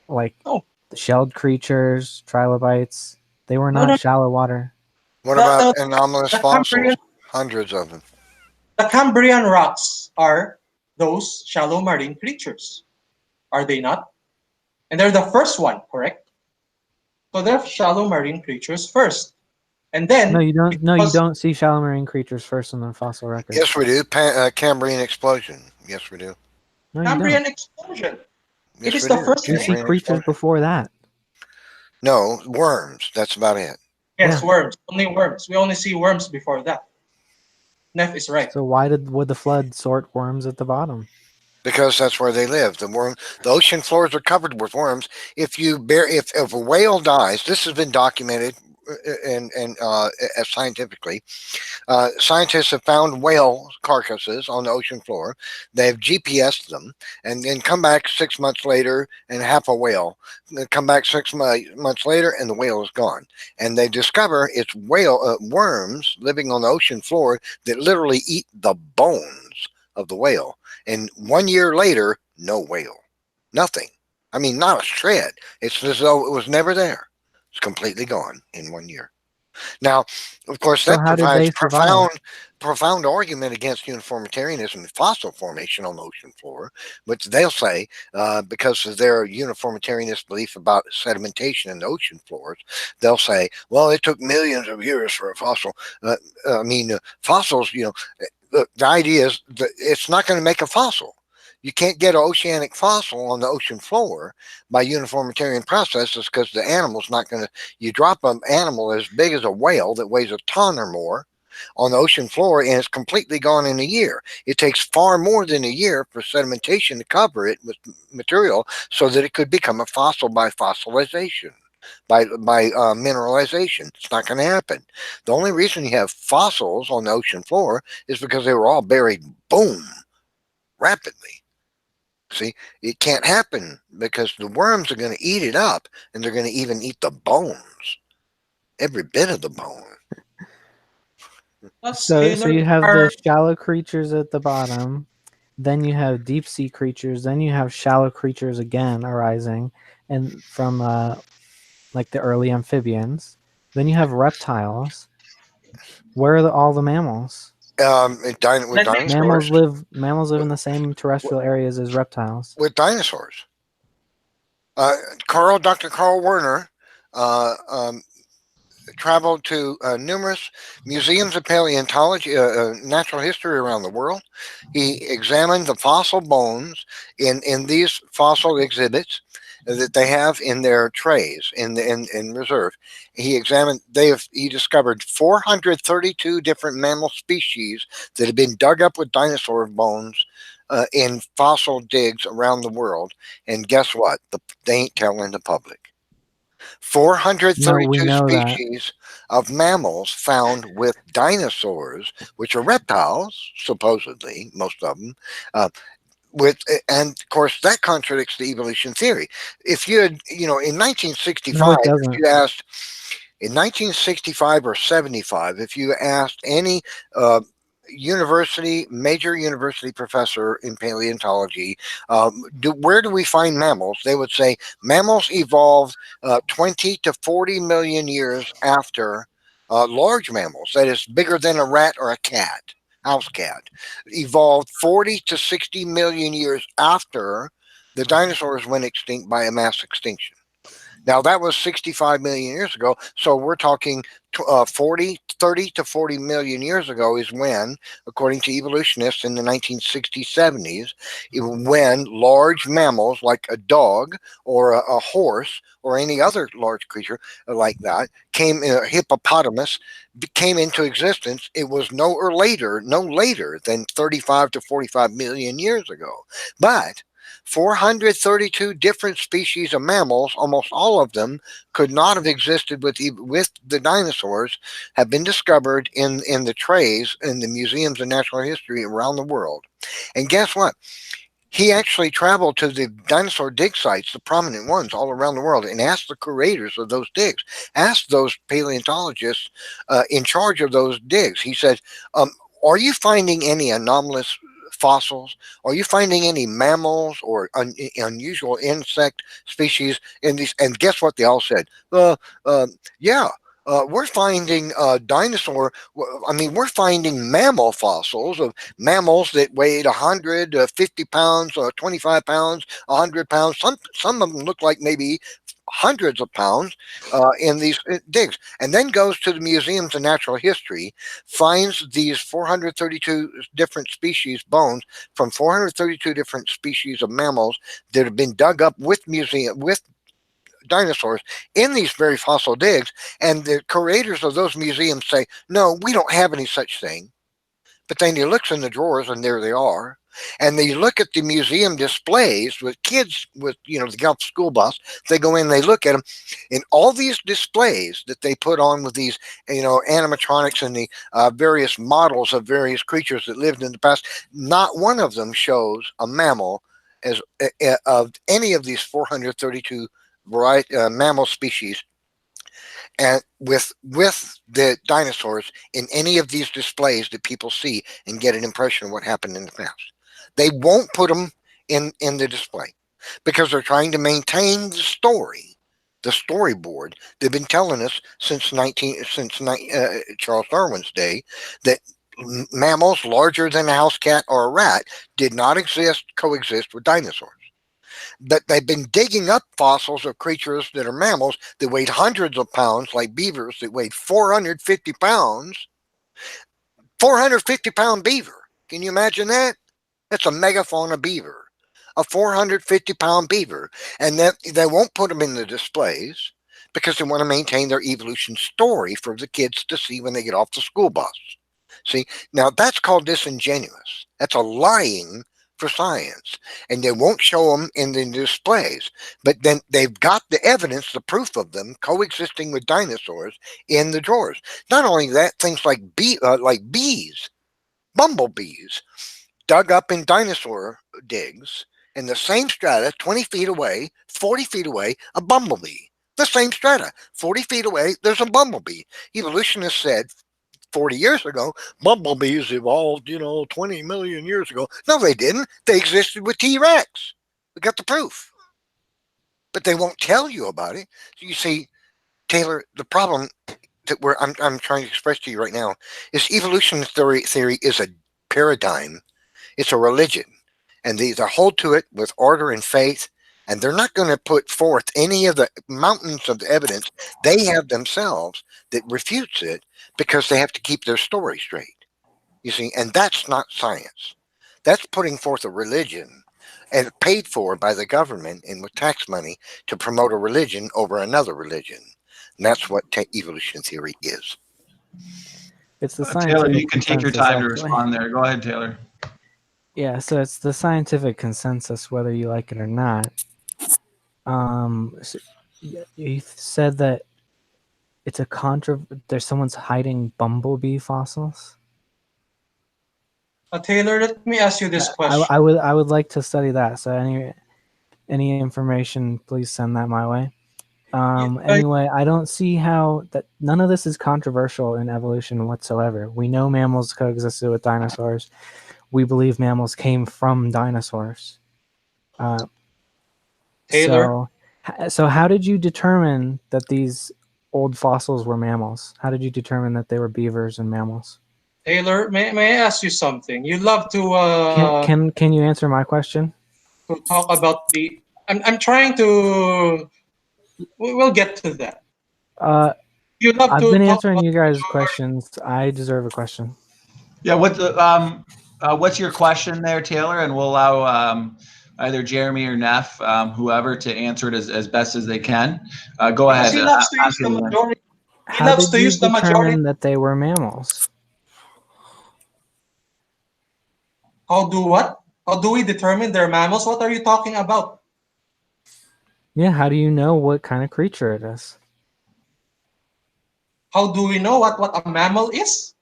like Oh. the shelled creatures, trilobites. They were No, not no. shallow water. What The- about the- anomalous the fossils? Cambrian- Hundreds of them. The Cambrian rocks are those shallow marine creatures, are they not? And they're the first one, correct? So they're shallow marine creatures first, and then No, you don't. No, you because- don't see shallow marine creatures first in the fossil record. Yes, we do. Cambrian explosion. Yes, we do. No, you Cambrian don't. explosion. Yes, It is we the do. first You thing. see Cambrian creatures explosion. before that. No, worms. That's about it. Yes, Yeah. worms. Only worms. We only see worms before that. Neff is right. So would the flood sort worms at the bottom? Because that's where they live. The ocean floors are covered with worms. If a whale dies, this has been documented and scientifically. Scientists have found whale carcasses on the ocean floor. They have GPSed them, and then come back 6 months later and half a whale. Then come back 6 months later, and the whale is gone. And they discover it's worms living on the ocean floor that literally eat the bones of the whale. And 1 year later, no whale, nothing. I mean, not a shred. It's as though it was never there. It's completely gone in 1 year. Now, of course, So that how did they provides survive? profound argument against uniformitarianism and fossil formation on the ocean floor, which they'll say because of their uniformitarianist belief about sedimentation in the ocean floors, they'll say, well, it took millions of years for a fossil. Fossils, the idea is that it's not going to make a fossil. You can't get an oceanic fossil on the ocean floor by uniformitarian processes because the animal's not going to. You drop an animal as big as a whale that weighs a ton or more on the ocean floor, and it's completely gone in a year. It takes far more than a year for sedimentation to cover it with material so that it could become a fossil by fossilization. By mineralization. It's not going to happen. The only reason you have fossils on the ocean floor is because they were all buried, boom, rapidly. See, it can't happen because the worms are going to eat it up, and they're going to even eat the bones, every bit of the bone. So you have the shallow creatures at the bottom, then you have deep sea creatures, then you have shallow creatures again arising, and from like the early amphibians. Then you have reptiles. Where are all the mammals? With dinosaurs. Mammals live in the same terrestrial areas as reptiles. With dinosaurs. Dr. Carl Werner traveled to numerous museums of paleontology, natural history around the world. He examined the fossil bones in these fossil exhibits that they have in their trays in reserve. He discovered 432 different mammal species that had been dug up with dinosaur bones in fossil digs around the world. And guess what? They ain't telling the public. 432 species of mammals found with dinosaurs, which are reptiles, supposedly, most of them. And of course, that contradicts the evolution theory. If you had, in 1965, No, it doesn't. if you asked, in 1965 or 75, if you asked any major university professor in paleontology, where do we find mammals? They would say mammals evolved 20 to 40 million years after large mammals, that is bigger than a rat or a cat, house cat, evolved 40 to 60 million years after the dinosaurs went extinct by a mass extinction. Now, that was 65 million years ago. So we're talking 30 to 40 million years ago is when, according to evolutionists in the 1960s, 70s, when large mammals like a dog or a horse or any other large creature like that hippopotamus came into existence. It was no later than 35 to 45 million years ago. But 432 different species of mammals, almost all of them could not have existed with the dinosaurs, have been discovered in the trays in the museums of natural history around the world. And guess what? He actually traveled to the dinosaur dig sites, the prominent ones all around the world, and asked the curators of those digs, asked those paleontologists in charge of those digs. He said, are you finding any anomalous fossils? Are you finding any mammals or unusual insect species in these? And guess what they all said? Yeah. We're finding we're finding mammal fossils of mammals that weighed 150 pounds, 25 pounds, 100 pounds. Some of them look like maybe hundreds of pounds in these digs, and then goes to the museums of natural history, finds these 432 different species bones from 432 different species of mammals that have been dug up with dinosaurs in these very fossil digs, and the curators of those museums say, no, we don't have any such thing. But then he looks in the drawers and there they are. And they look at the museum displays with kids with, the Gulf school bus. They go in, they look at them, and all these displays that they put on with these, animatronics and the various models of various creatures that lived in the past, not one of them shows a mammal as of any of these 432 mammal species, and with the dinosaurs in any of these displays that people see and get an impression of what happened in the past. They won't put them in the display because they're trying to maintain the storyboard. They've been telling us since Charles Darwin's day that mammals larger than a house cat or a rat did not coexist with dinosaurs. But they've been digging up fossils of creatures that are mammals that weighed hundreds of pounds, like beavers that weighed 450 pounds. 450-pound beaver. Can you imagine that? That's a megafauna beaver. A 450-pound beaver. And they won't put them in the displays because they want to maintain their evolution story for the kids to see when they get off the school bus. See, now that's called disingenuous. That's a lying for science, and they won't show them in the displays, but then they've got the evidence, the proof of them coexisting with dinosaurs in the drawers. Not only that, things like bees, bumblebees, dug up in dinosaur digs in the same strata, 20 feet away, 40 feet away, a bumblebee. The same strata, 40 feet away, there's a bumblebee. Evolutionists said 40 years ago, bumblebees evolved, 20 million years ago. No, they didn't. They existed with T-Rex. We got the proof. But they won't tell you about it. So you see, Taylor, the problem that I'm trying to express to you right now is evolution theory is a paradigm. It's a religion. And they hold to it with order and faith. And they're not going to put forth any of the mountains of evidence they have themselves that refutes it, because they have to keep their story straight. You see, and that's not science. That's putting forth a religion and paid for by the government and with tax money to promote a religion over another religion. And that's what evolution theory is. It's the Taylor, you can take your time to actually. respond there. Go ahead, Taylor. Yeah, so it's the scientific consensus, whether you like it or not. So you said that it's there's someone's hiding bumblebee fossils. Taylor, let me ask you this question. I would like to study that. So any information, please send that my way. Anyway, I don't see how that none of this is controversial in evolution whatsoever. We know mammals coexisted with dinosaurs. We believe mammals came from dinosaurs. Taylor? So how did you determine that these old fossils were mammals? How did you determine that they were beavers and mammals? Taylor, may I ask you something? You love to can you answer my question? to talk about the. I'm trying to. We'll get to that. You love I've to been talk answering about you guys' questions. I deserve a question. Yeah, what's your question there, Taylor? And we'll allow either Jeremy or Neff, whoever, to answer it as best as they can. Go ahead. He loves to use the majority. He How loves did to you use the majority. determine that they were mammals? How do what? How do we determine they're mammals? What are you talking about? Yeah, how do you know what kind of creature it is? How do we know what a mammal is?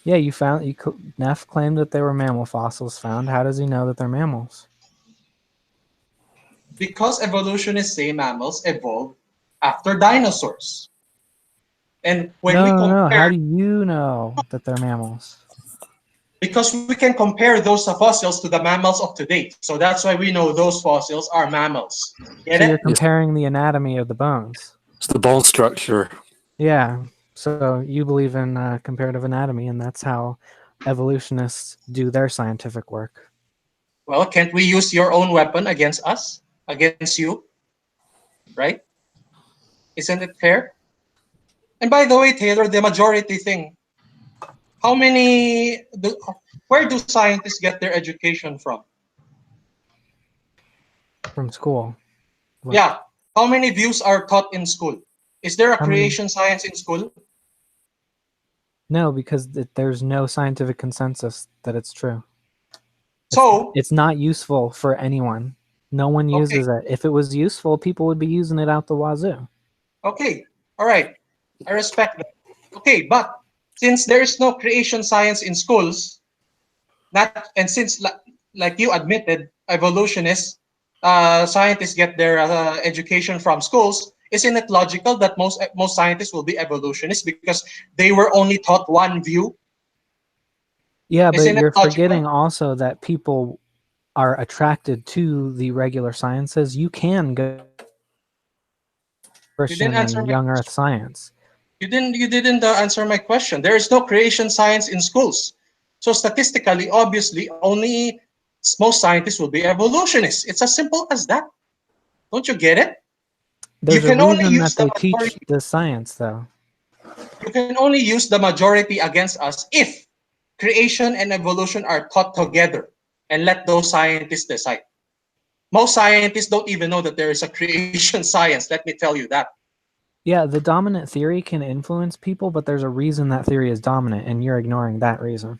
Yeah, Neff claimed that they were mammal fossils found. How does he know that they're mammals? Because evolutionists say mammals evolved after dinosaurs. And when we No. How compare, do you know that they're mammals? because we can compare those fossils to the mammals of today. So that's why we know those fossils are mammals. Get So you're it? comparing the anatomy of the bones. It's the bone structure. Yeah. So you believe in comparative anatomy, and that's how evolutionists do their scientific work. Well, can't we use your own weapon against us? Against you? Right? Isn't it fair? And by the way, Taylor, the majority thing, how many, where do scientists get their education from? From school. What- Yeah. How many views are taught in school? Is there a How many- creation science in school? No, because there's no scientific consensus that it's true. So, It's not useful for anyone. No one okay, uses it. If it was useful, people would be using it out the wazoo. okay, all right. I respect that. Okay, but since there is no creation science in schools, not and since like you admitted, evolutionists, scientists get their education from schools. Isn't it logical that most scientists will be evolutionists because they were only taught one view? Yeah, but Isn't it you're forgetting logical? also that people are attracted to the regular sciences. You can go You didn't Christian answer and my young earth question. science. You didn't answer my question. There is no creation science in schools. So statistically, obviously, only most scientists will be evolutionists. It's as simple as that. Don't you get it? You There's a can only reason that use the they teach majority. the science, though. You can only use the majority against us if creation and evolution are taught together and let those scientists decide. Most scientists don't even know that there is a creation science. Let me tell you that. Yeah, the dominant theory can influence people, but there's a reason that theory is dominant, and you're ignoring that reason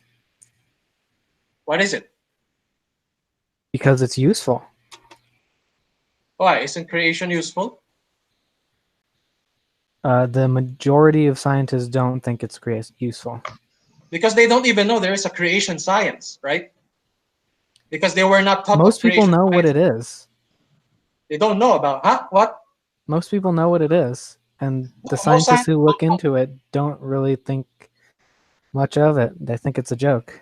What is it? because it's useful. Why? Isn't creation useful? The majority of scientists don't think it's useful. Because they don't even know there is a creation science, right? Because they were not taught of Most people creation know what science. it is. They don't know about, huh? What? Most people know what it is, and the No, most scientists scientists who look don't know. into it don't really think much of it. They think it's a joke.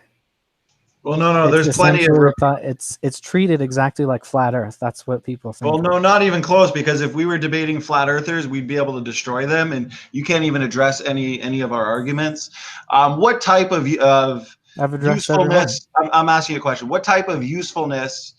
Well, no, It's there's plenty of. essentially thought it's treated exactly like flat Earth. That's what people think. Well, no, not even close. Because if we were debating flat earthers, we'd be able to destroy them, and you can't even address any of our arguments. What type of I've addressed every one. usefulness? I'm asking you a question. What type of usefulness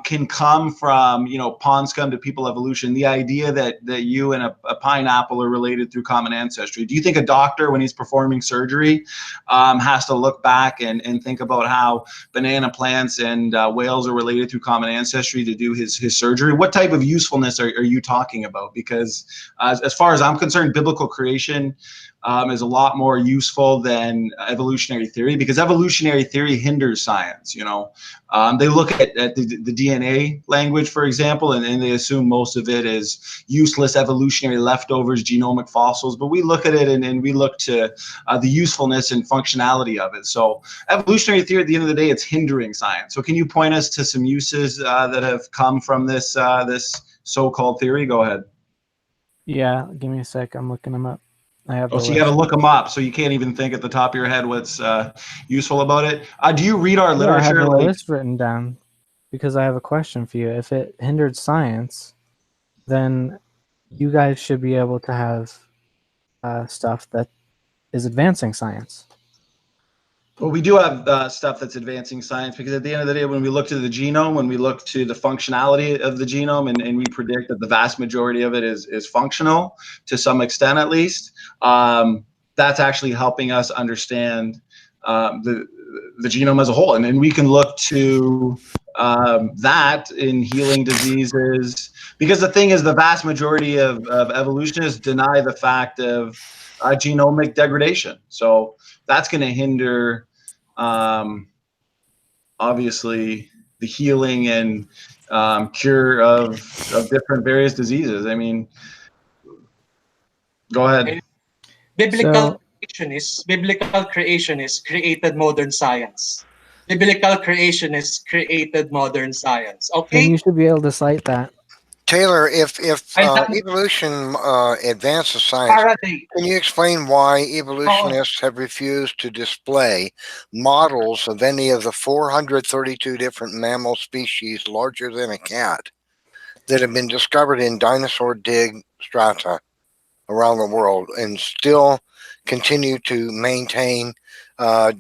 can come from pond scum to people evolution? The idea that you and a pineapple are related through common ancestry. Do you think a doctor, when he's performing surgery, has to look back and think about how banana plants and whales are related through common ancestry to do his surgery? What type of usefulness are you talking about? Because as far as I'm concerned, biblical creation is a lot more useful than evolutionary theory, because evolutionary theory hinders science. They look at the DNA language, for example, and they assume most of it is useless evolutionary leftovers, genomic fossils. But we look at it and we look to the usefulness and functionality of it. So evolutionary theory, at the end of the day, it's hindering science. So can you point us to some uses that have come from this so-called theory? Go ahead. Yeah, give me a sec. I'm looking them up. I have Oh, the so you got to list. look them up. So you can't even think at the top of your head what's useful about it. Do you read our Yeah, I have literature? the Like, list written down because I have a question for you. If it hindered science, then you guys should be able to have stuff that is advancing science. well, we do have stuff that's advancing science, because at the end of the day, when we look to the genome, when we look to the functionality of the genome, and we predict that the vast majority of it is functional to some extent, at least, that's actually helping us understand the genome as a whole. And we can look to that in healing diseases, because the thing is, the vast majority of evolutionists deny the fact of genomic degradation. So that's going to hinder obviously the healing and cure of different various diseases. I mean, go ahead. Biblical So biblical creationists created modern science. Biblical creationists created modern science. then Okay? you should be able to cite that. Taylor, if I have evolution advances science, Faraday. can you explain why Oh, evolutionists have refused to display models of any of the 432 different mammal species larger than a cat that have been discovered in dinosaur dig strata around the world and still continue to maintain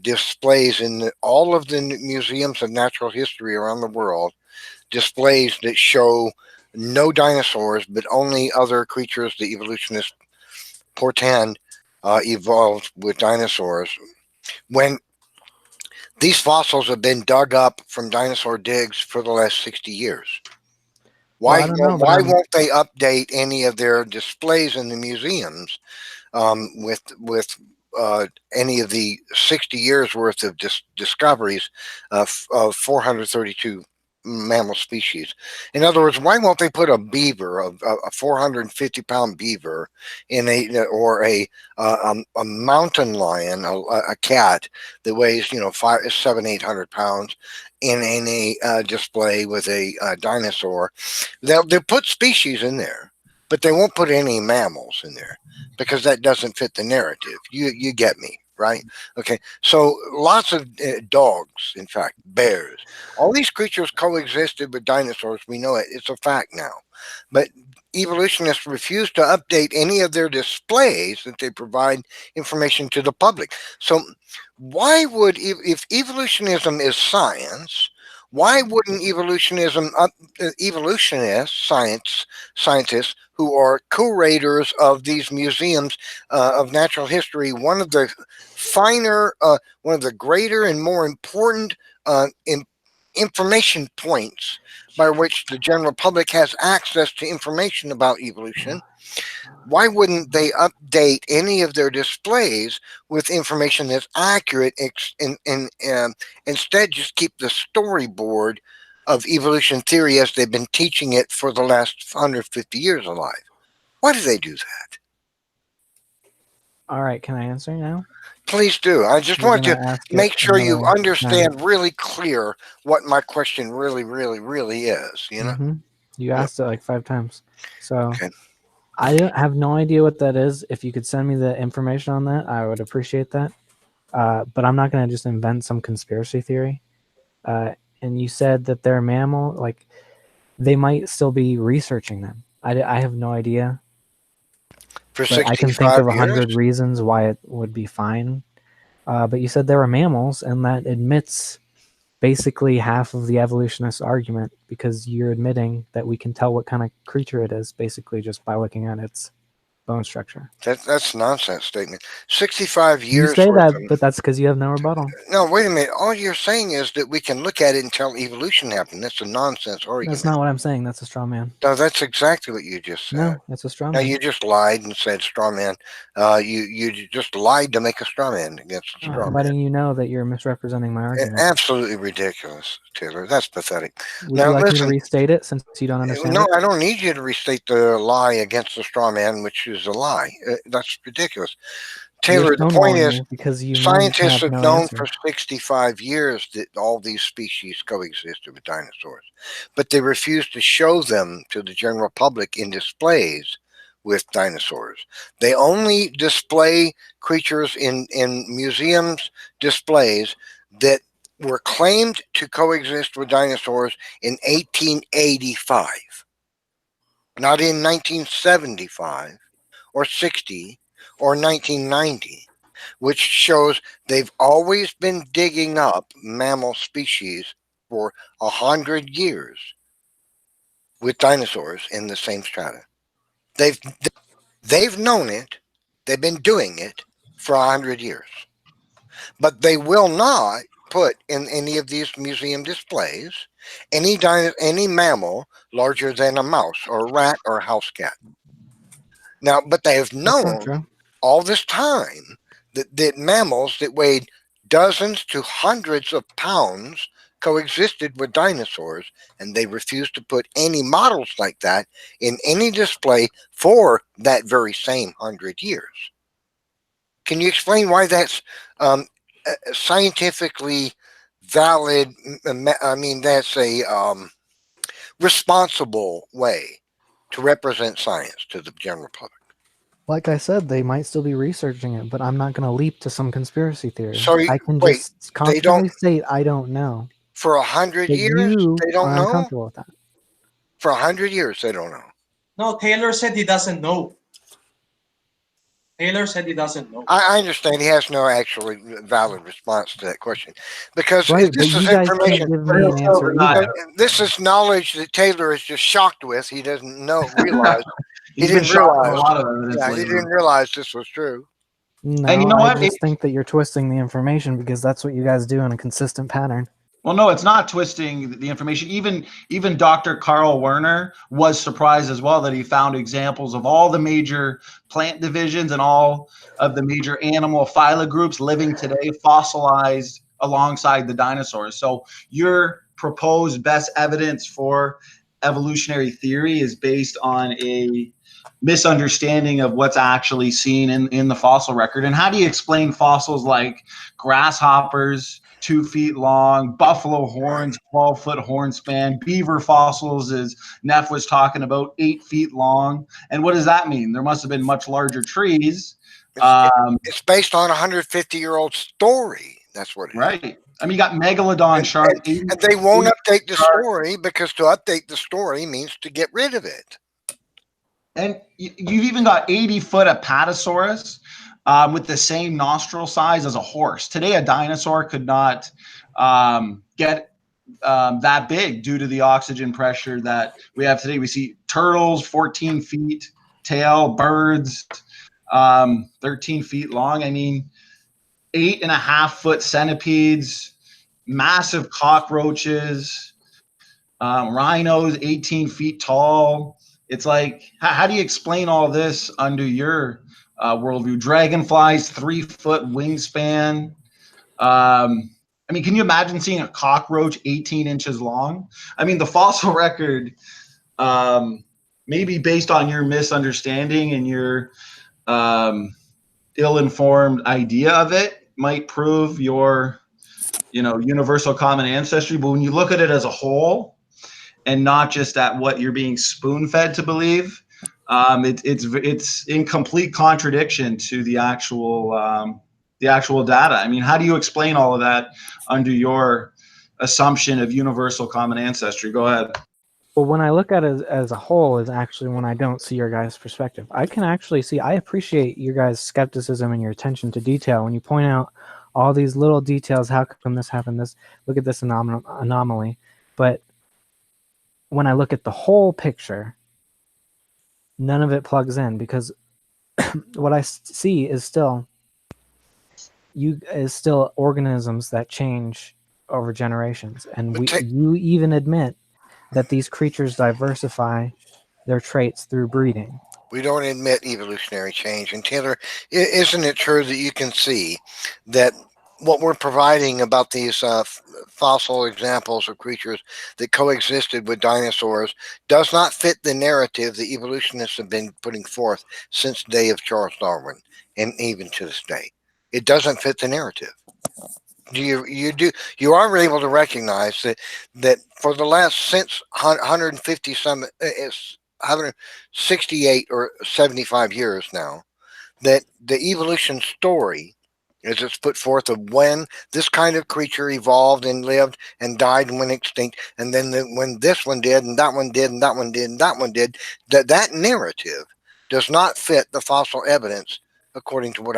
displays in all of the museums of natural history around the world, displays that show no dinosaurs but only other creatures the evolutionists portend evolved with dinosaurs, when these fossils have been dug up from dinosaur digs for the last 60 years? Well, I don't know, but Why won't they update any of their displays in the museums with any of the 60 years worth of discoveries of 432 mammal species? In other words, why won't they put a beaver, a 450-pound beaver, in a mountain lion, a cat that weighs 700-800 pounds, in a display with a dinosaur? They'll put species in there, but they won't put any mammals in there because that doesn't fit the narrative. You get me, right? Okay. So lots of dogs, in fact, bears, all these creatures coexisted with dinosaurs. We know it. It's a fact now. But evolutionists refuse to update any of their displays that they provide information to the public. So why would, if evolutionism is science, why wouldn't evolutionists, scientists who are curators of these museums of natural history, one of the one of the greater and more important information points by which the general public has access to information about evolution, why wouldn't they update any of their displays with information that's accurate, instead just keep the storyboard of evolution theory as they've been teaching it for the last 150 years alive? Why do they do that? all right. Can I answer now? Please do. I just You're want gonna to ask it make sure you another time. understand really clear what my question really, really, really is. You asked it like 5 times. So Okay. I don't have no idea what that is. If you could send me the information on that, I would appreciate that. But I'm not going to just invent some conspiracy theory. And you said that they're a mammal. Like, they might still be researching them. I have no idea. For But I can think 65 of 100 years? reasons why it would be fine. But you said they were mammals, and that admits basically half of the evolutionist argument, because you're admitting that we can tell what kind of creature it is basically just by looking at its bone structure. That's a nonsense statement. 65 You years say worth that, of... but that's because you have no rebuttal. No, wait a minute. All you're saying is that we can look at it and tell evolution happened. That's a nonsense That's argument. not what I'm saying. That's a straw man. No, that's exactly what you just said. No, it's a straw Now man. you just lied and said straw man. You just lied to make a straw man against a No, straw I'm man. letting you know that you're misrepresenting my argument. Absolutely ridiculous, Taylor. That's pathetic. Would Now you like me to listen. restate it since you don't understand No, it? I don't need you to restate the lie against the straw man, which is a lie. That's ridiculous. Taylor, You're the point stonewalling is, me because you scientists have have no known answer. for 65 years that all these species coexisted with dinosaurs, but they refuse to show them to the general public in displays with dinosaurs. They only display creatures in museums displays that were claimed to coexist with dinosaurs in 1885, not in 1975 or 60 or 1990, which shows they've always been digging up mammal species for 100 years with dinosaurs in the same strata. They've known it. They've been doing it for 100 years, but they will not put in any of these museum displays any mammal larger than a mouse or a rat or a house cat. Now, but they have That's not known true. all this time that mammals that weighed dozens to hundreds of pounds coexisted with dinosaurs, and they refused to put any models like that in any display for that very same 100 years. Can you explain why that's scientifically valid? I mean, that's a responsible way to represent science to the general public. Like I said, they might still be researching it, but I'm not going to leap to some conspiracy theory. So I can wait, just confidently state I don't know. For 100 But years, you they don't are know? uncomfortable with that. For 100 years, they don't know. No, Taylor said he doesn't know. Taylor said he doesn't know. I understand he has no actually valid response to that question, because Right, but this is you guys information. can't give me an answer either. This is knowledge that Taylor is just shocked with. He doesn't realize. He's He been didn't shocked with a realize. lot of evidence Yeah, he lately. didn't realize this was true. No, And you know I what? just think that you're twisting the information because that's what you guys do in a consistent pattern. Well, no, it's not twisting the information. Even Dr. Carl Werner was surprised as well that he found examples of all the major plant divisions and all of the major animal phyla groups living today fossilized alongside the dinosaurs. So your proposed best evidence for evolutionary theory is based on a misunderstanding of what's actually seen in the fossil record. And how do you explain fossils like grasshoppers, 2 feet long, buffalo horns, 12-foot horn span, beaver fossils, as Neff was talking about, 8 feet long? And what does that mean? There must have been much larger trees. It's based on a 150-year-old story. That's what it is. Right. I mean, you got megalodon sharks. And they won't update the story because to update the story means to get rid of it. And you've even got 80-foot Apatosaurus with the same nostril size as a horse. Today, a dinosaur could not get that big due to the oxygen pressure that we have today. We see turtles, 14 feet tail, birds, 13 feet long. I mean, 8.5-foot centipedes, massive cockroaches, rhinos, 18 feet tall. It's like, how do you explain all this under your worldview? Dragonflies, 3-foot wingspan. I mean, can you imagine seeing a cockroach 18 inches long? I mean, the fossil record, maybe based on your misunderstanding and your ill-informed idea of it, might prove your, universal common ancestry. But when you look at it as a whole, and not just at what you're being spoon-fed to believe, it's in complete contradiction to the actual data. I mean, how do you explain all of that under your assumption of universal common ancestry? Go ahead. Well, when I look at it as a whole is actually when I don't see your guys' perspective. I can actually see, I appreciate your guys' skepticism and your attention to detail. When you point out all these little details, how come this happened, look at this anomaly. But when I look at the whole picture, none of it plugs in because what I see is still organisms that change over generations, and you even admit that these creatures diversify their traits through breeding. We don't admit evolutionary change. And Taylor, isn't it true that you can see that what we're providing about these fossil examples of creatures that coexisted with dinosaurs does not fit the narrative the evolutionists have been putting forth since the day of Charles Darwin and even to this day? It doesn't fit the narrative. You are able to recognize that for the last since 168 or 75 years now, that the evolution story, as it's put forth, of when this kind of creature evolved and lived and died and went extinct, and then when this one did and that one did and that one did and that one did, that narrative does not fit the fossil evidence according to what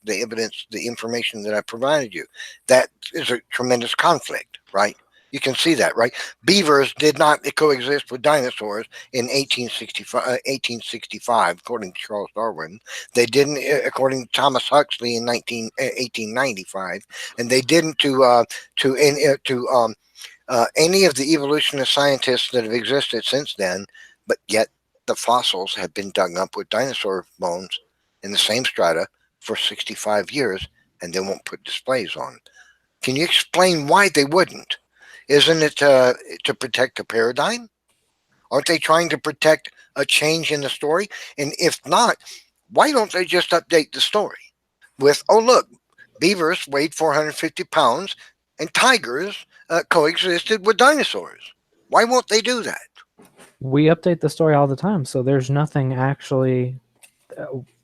the information that I provided you. That is a tremendous conflict, right? You can see that, right? Beavers did not coexist with dinosaurs in 1865, according to Charles Darwin. They didn't, according to Thomas Huxley, in 1895, and they didn't to any of the evolutionist scientists that have existed since then. But yet, the fossils have been dug up with dinosaur bones in the same strata for 65 years, and they won't put displays on. Can you explain why they wouldn't? Isn't it to protect the paradigm? Aren't they trying to protect a change in the story? And if not, why don't they just update the story with, oh, look, beavers weighed 450 pounds and tigers coexisted with dinosaurs? Why won't they do that? We update the story all the time, so there's nothing actually.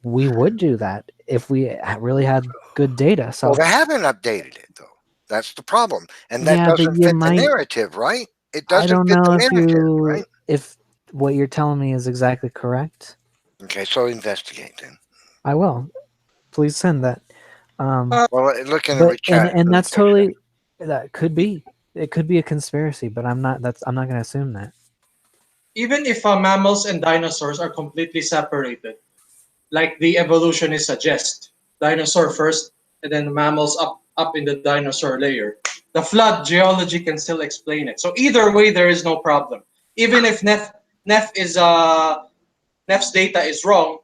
We would do that if we really had good data. So Well, they haven't updated it, though. That's the problem. And that yeah, but doesn't you fit the might. narrative, right? It I doesn't don't fit know the if narrative, you right? if what you're telling me is exactly correct. Okay, so investigate then. I will. Please send that. Well, look in the But chat. and that's totally that could be. It could be a conspiracy, but I'm not going to assume that. Even if mammals and dinosaurs are completely separated, like the evolutionists suggest, dinosaur first and then mammals up in the dinosaur layer, the flood geology can still explain it. So either way, there is no problem. Even if Neff's data is wrong,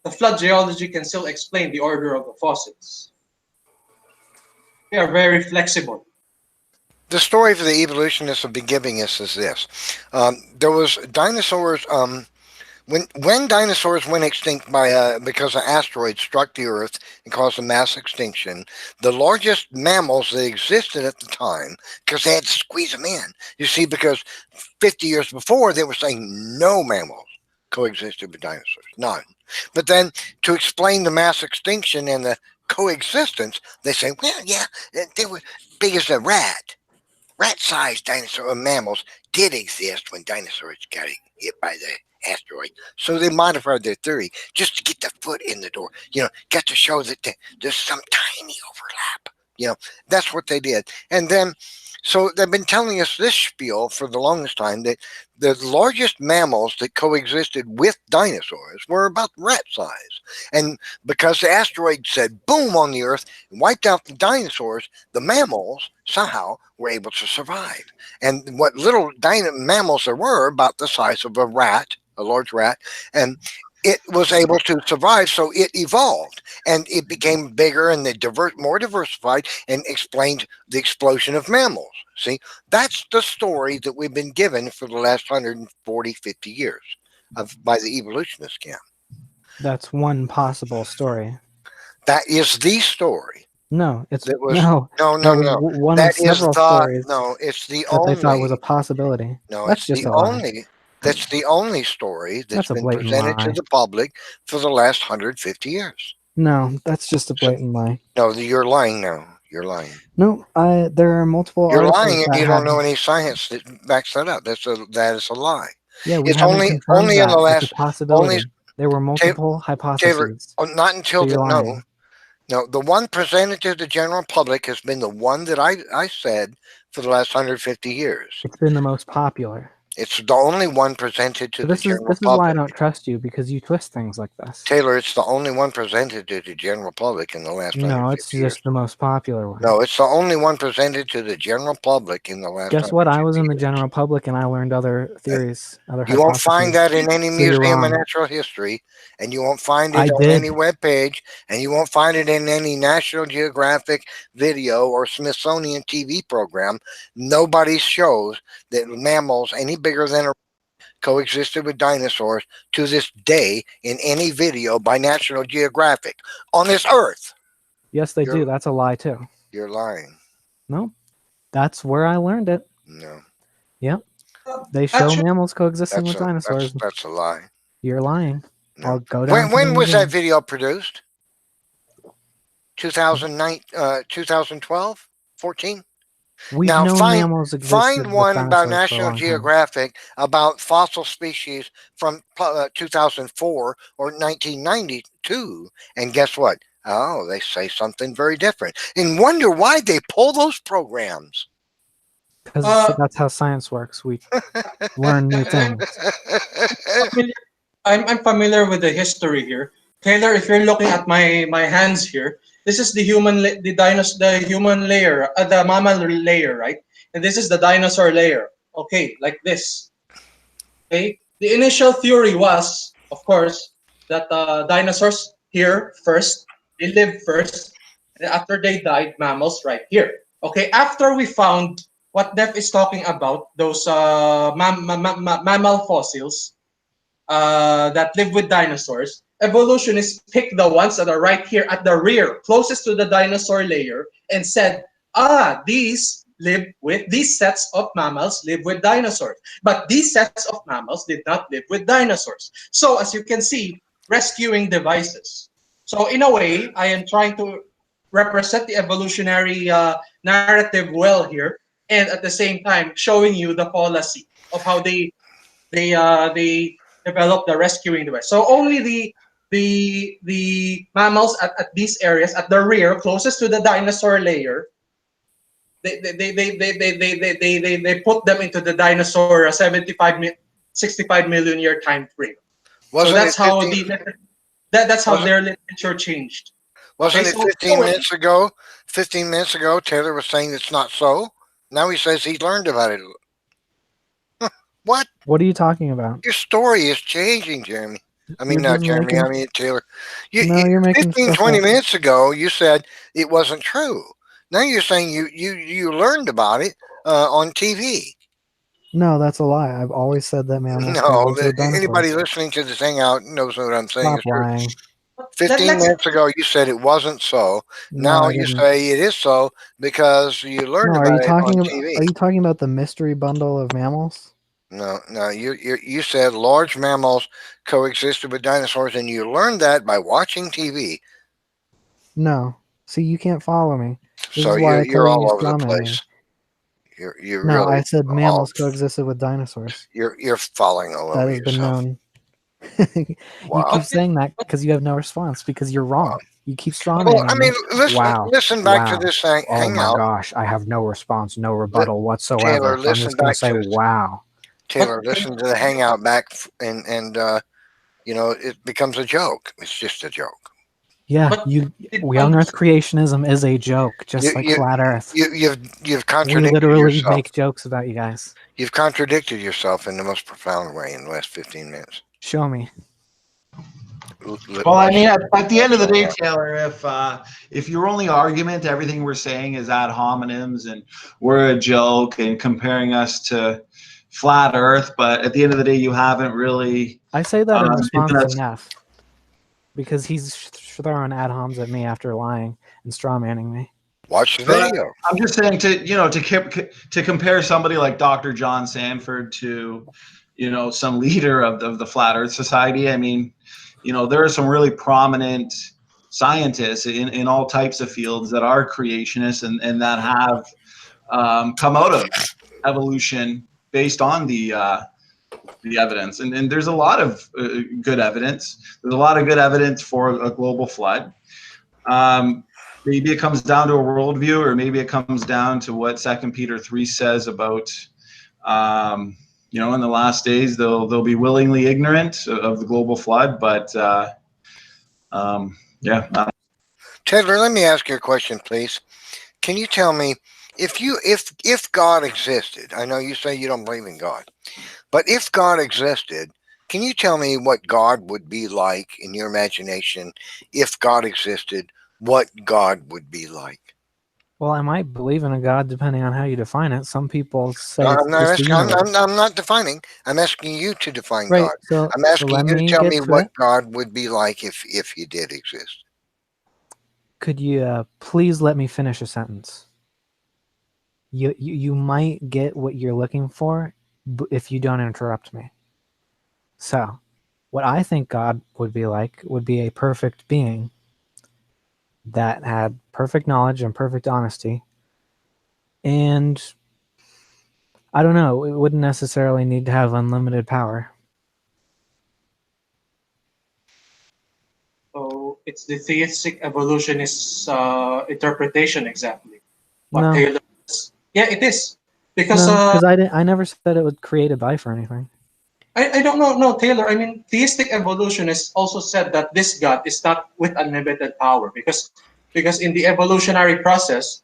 the flood geology can still explain the order of the fossils. They are very flexible. The story for the evolutionists have been giving us is this: there was dinosaurs. When dinosaurs went extinct by because an asteroid struck the Earth and caused a mass extinction, the largest mammals that existed at the time, because they had to squeeze them in. You see, because 50 years before they were saying no mammals coexisted with dinosaurs, none. But then to explain the mass extinction and the coexistence, they say, well, yeah, they were big as a rat. Rat-sized dinosaur mammals did exist when dinosaurs got hit by the asteroid. So they modified their theory just to get the foot in the door. Get to show that there's some tiny overlap. That's what they did. And then, so they've been telling us this spiel for the longest time, that the largest mammals that coexisted with dinosaurs were about rat size. And because the asteroid said boom on the Earth and wiped out the dinosaurs, the mammals somehow were able to survive. And what little mammals there were, about the size of a rat, a large rat, and it was able to survive, so it evolved and it became bigger and more diversified and explained the explosion of mammals. See, that's the story that we've been given for the last 140, 50 years by the evolutionist camp. That's one possible story. That is the story. No, it's that was, no. One that of several is the, stories. No, it's the that only. They thought was a possibility. No, that's it's just the a lie. only. That's the only story that's been presented lie. to the public for the last 150 years. No, that's just a blatant lie. No, you're lying now. You're lying. No, there are multiple. You're lying, and you don't know any science that backs that up. That is a lie. Yeah, it's only in the last. It's a possibility. There were multiple hypotheses. Taylor, not until No, the one presented to the general public has been the one that I said for the last 150 years. It's been the most popular. It's the only one presented to the general public. This is why I don't trust you, because you twist things like this. Taylor, it's the only one presented to the general public in the last 150 years. No, it's just the most popular one. No, it's the only one presented to the general public in the last. Guess what? I was in the general public and I learned other theories. You won't find that in any museum of natural history, and you won't find it on any web page, and you won't find it in any National Geographic video or Smithsonian TV program. Nobody shows that mammals any bigger than a coexisted with dinosaurs to this day in any video by National Geographic on this earth. Yes, they do. That's a lie too. You're lying. No, that's where I learned it. No. Yep. They show mammals coexisting with dinosaurs. That's a lie. You're lying. No. I'll go down. When was that video produced? 2009, 2012, 14? Now find one about National Geographic about fossil species from 2004 or 1992, and guess what? Oh, they say something very different. And wonder why they pull those programs. Because that's how science works. We learn new things. I'm familiar with the history here. Taylor, if you're looking at my hands here, this is the human layer, the mammal layer, right? And this is the dinosaur layer. Okay, like this. Okay, the initial theory was, of course, that dinosaurs here first, they lived first, and after they died, mammals right here. Okay, after we found what Def is talking about, those mammal fossils that live with dinosaurs, evolutionists picked the ones that are right here at the rear, closest to the dinosaur layer, and said, these sets of mammals live with dinosaurs. But these sets of mammals did not live with dinosaurs. So as you can see, rescuing devices. So in a way, I am trying to represent the evolutionary narrative well here, and at the same time showing you the policy of how they develop the rescuing device. So only the mammals at these areas at the rear, closest to the dinosaur layer, they put them into the dinosaur 65 million year time frame. So Wasn't it that's how 15? that's how Wasn't, their literature changed. wasn't Okay, it so 15 minutes ago? 15 minutes ago, Taylor was saying it's not so. Now he says he learned about it. What? What are you talking about? Your story is changing, Jeremy. I mean, You're not just Jeremy. making. I mean, Taylor. No, you're making 15, stuff 20 up. minutes ago, you said it wasn't true. Now you're saying you learned about it on TV. No, that's a lie. I've always said that mammals No, coexist with anybody dinosaurs. listening to this hangout knows what I'm saying Stop is true. lying. 15 minutes ago, you said it wasn't so. No, Now I you didn't. say it is so because you learned No, about it on TV. are you talking about the mystery bundle of mammals? No, you said large mammals coexisted with dinosaurs, and you learned that by watching TV. No. See, you can't follow me. This So is why I you're tell you all you over the straw man me. place. You're No, I really said all. mammals coexisted with dinosaurs. You're falling all That over has been yourself. known. You Wow. keep saying that because you have no response because you're wrong. You keep straw Well, manning I me. mean, listen back to Wow. this Oh my hangout. gosh, I have no response, no rebuttal whatsoever. Taylor, I'm listen just going to back say to wow. Taylor. Listen to the hangout back, and it becomes a joke. It's just a joke. Yeah, But young Earth creationism is a joke, just like flat Earth. You've We contradicted literally yourself. make jokes about you guys. You've contradicted yourself in the most profound way in the last 15 minutes. Show me. Well, I mean, at the end of the day, Taylor, if your only argument, everything we're saying is ad hominems and we're a joke and comparing us to flat Earth, but at the end of the day, you haven't really. I say that in response given to us- Neff because he's throwing ad homs at me after lying and straw manning me. Watch the But video. I'm just saying to compare somebody like Dr. John Sanford to, some leader of the Flat Earth Society. I mean, there are some really prominent scientists in all types of fields that are creationists and that have come out of evolution based on the evidence. And there's a lot of good evidence. There's a lot of good evidence for a global flood. Maybe it comes down to a worldview, or maybe it comes down to what 2 Peter 3 says about, in the last days they'll be willingly ignorant of the global flood. But yeah. Taylor, let me ask you a question, please. Can you tell me if God existed? I know you say you don't believe in God, but if God existed, can you tell me what God would be like in your imagination if God existed? What God would be like? Well, I might believe in a God depending on how you define it. Some people say No, it's I'm not just the asking. universe. I'm not defining. I'm asking you to define Right. God. So, I'm asking let you to me tell get me to what it. God would be like if He did exist. Could you please let me finish a sentence? You might get what you're looking for if you don't interrupt me. So, what I think God would be like would be a perfect being that had perfect knowledge and perfect honesty. And I don't know, it wouldn't necessarily need to have unlimited power. So it's the theistic evolutionist interpretation exactly. What No, Taylor is. Yeah, it is. Because because I never said it would create a life or anything. I don't know, no, Taylor. I mean, theistic evolutionists also said that this God is not with unlimited power because in the evolutionary process,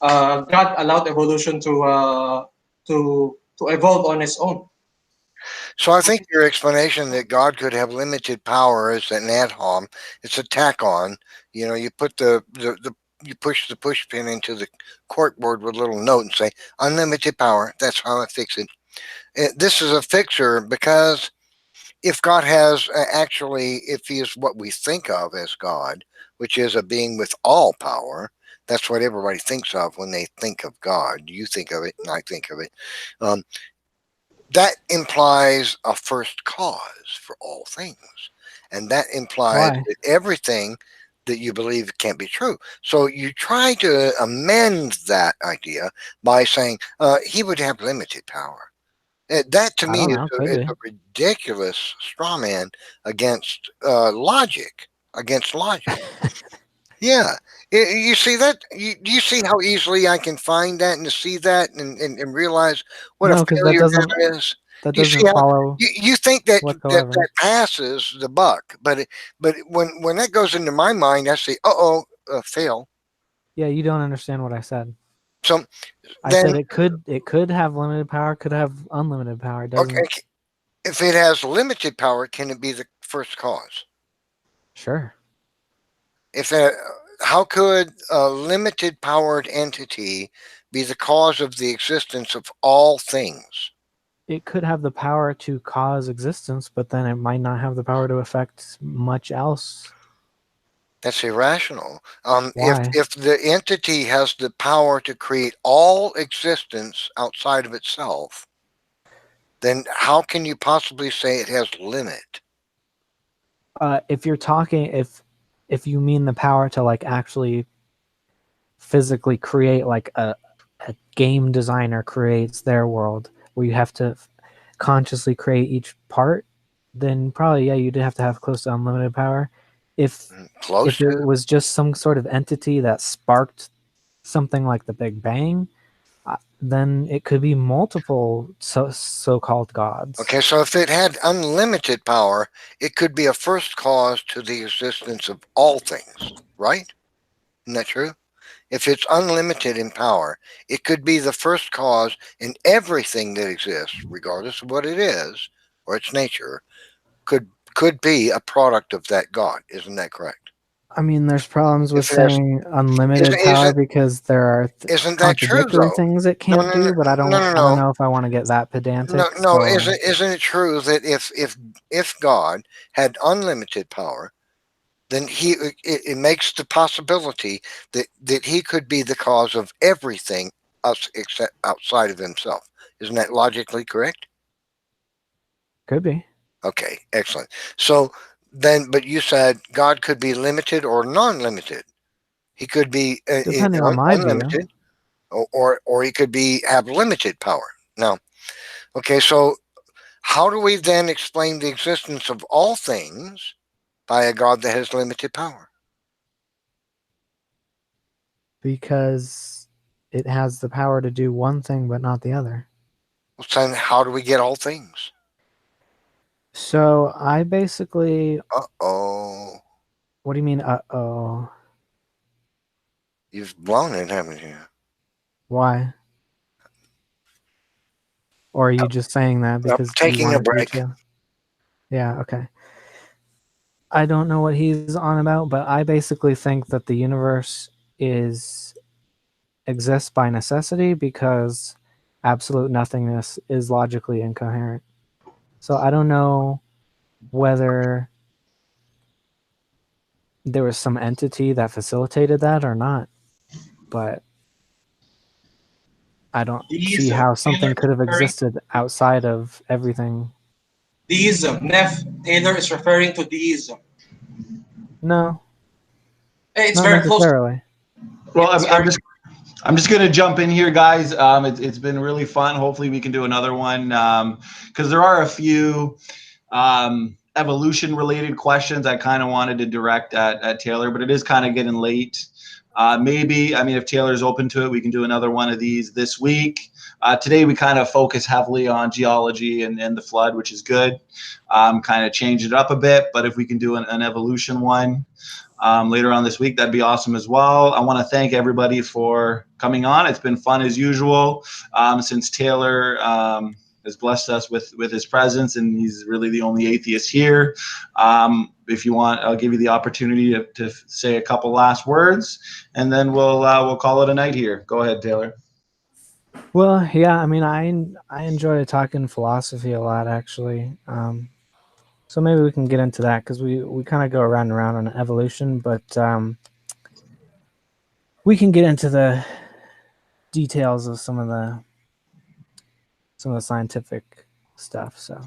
God allowed evolution to evolve on its own. So I think your explanation that God could have limited power is an ad hom. It's a tack on. You put the push the push pin into the corkboard with a little note and say unlimited power. That's how I fix it. This is a fixer because if God has actually, if he is what we think of as God, which is a being with all power, that's what everybody thinks of when they think of God. You think of it, and I think of it. That implies a first cause for all things. And that implies Why? that everything that you believe can't be true. So you try to amend that idea by saying he would have limited power. That to I me don't is know. a, Could is be. a ridiculous straw man against logic. Against logic. Yeah. You see that? You see how easily I can find that and to see that and realize what a No, because failure that is? that Do you see doesn't how follow you think that whatsoever. that passes the buck, but when that goes into my mind, I say, fail. Yeah, you don't understand what I said. So I then, said it could have limited power, could have unlimited power. It doesn't. okay, if it has limited power, can it be the first cause? Sure. If it, how could a limited powered entity be the cause of the existence of all things? It could have the power to cause existence, but then it might not have the power to affect much else. That's irrational. Why? If the entity has the power to create all existence outside of itself, then how can you possibly say it has limit? If you're talking, if you mean the power to like actually physically create, like a game designer creates their world, where you have to consciously create each part, then probably, yeah, you'd have to have close to unlimited power. If Close if it to? was just some sort of entity that sparked something like the Big Bang, then it could be multiple so-called gods. Okay, so if it had unlimited power, it could be a first cause to the existence of all things, right? Isn't that true? If it's unlimited in power, it could be the first cause in everything that exists, regardless of what it is or its nature, could be a product of that God. Isn't that correct? I mean, there's problems with If it has, saying unlimited isn't, power isn't, because there are isn't that true contradictory though? things it No, can't no, no, do, but no, no, I don't no. know if I want to get that No, pedantic. no, So isn't it true that if God had unlimited power, then it makes the possibility that he could be the cause of everything us except outside of himself. Isn't that logically correct? could be. Okay, excellent. So then, but you said God could be limited or non-limited. He could be Depending on my view. unlimited, or he could be have limited power. Now, okay, so how do we then explain the existence of all things by a God that has limited power? Because it has the power to do one thing but not the other. So then how do we get all things? So I basically, Uh-oh. what do you mean, uh-oh? You've blown it, haven't you? Why? Or are you just saying that because you Taking a wanted me break. to? Yeah, okay. I don't know what he's on about, but I basically think that the universe exists by necessity because absolute nothingness is logically incoherent. So I don't know whether there was some entity that facilitated that or not, but I don't see Deism. how something Taylor could have is referring existed outside of everything. deism. Taylor is referring to deism. No, Hey, it's not very close. necessarily. Well, It's I'm very just going to jump in here, guys. It's been really fun. Hopefully, we can do another one because there are a few evolution-related questions I kind of wanted to direct at Taylor, but it is kind of getting late. Maybe, I mean, if Taylor's open to it, we can do another one of these this week. Today, we kind of focus heavily on geology and the flood, which is good. Kind of change it up a bit, but if we can do an evolution one later on this week, that'd be awesome as well. I want to thank everybody for coming on. It's been fun as usual. Since Taylor has blessed us with his presence, and he's really the only atheist here. If you want, I'll give you the opportunity to say a couple last words, and then we'll call it a night here. Go ahead, Taylor. Well, yeah, I mean, I enjoy talking philosophy a lot, actually. So maybe we can get into that, because we kind of go around and around on evolution, but we can get into the details of some of the scientific stuff. So,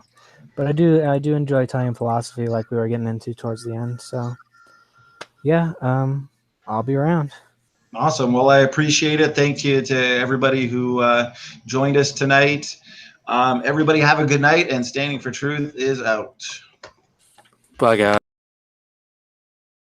but I do enjoy talking philosophy, like we were getting into towards the end. So, yeah, I'll be around. Awesome. Well, I appreciate it. Thank you to everybody who joined us tonight. Everybody have a good night, and Standing for Truth is out. Bye, guys.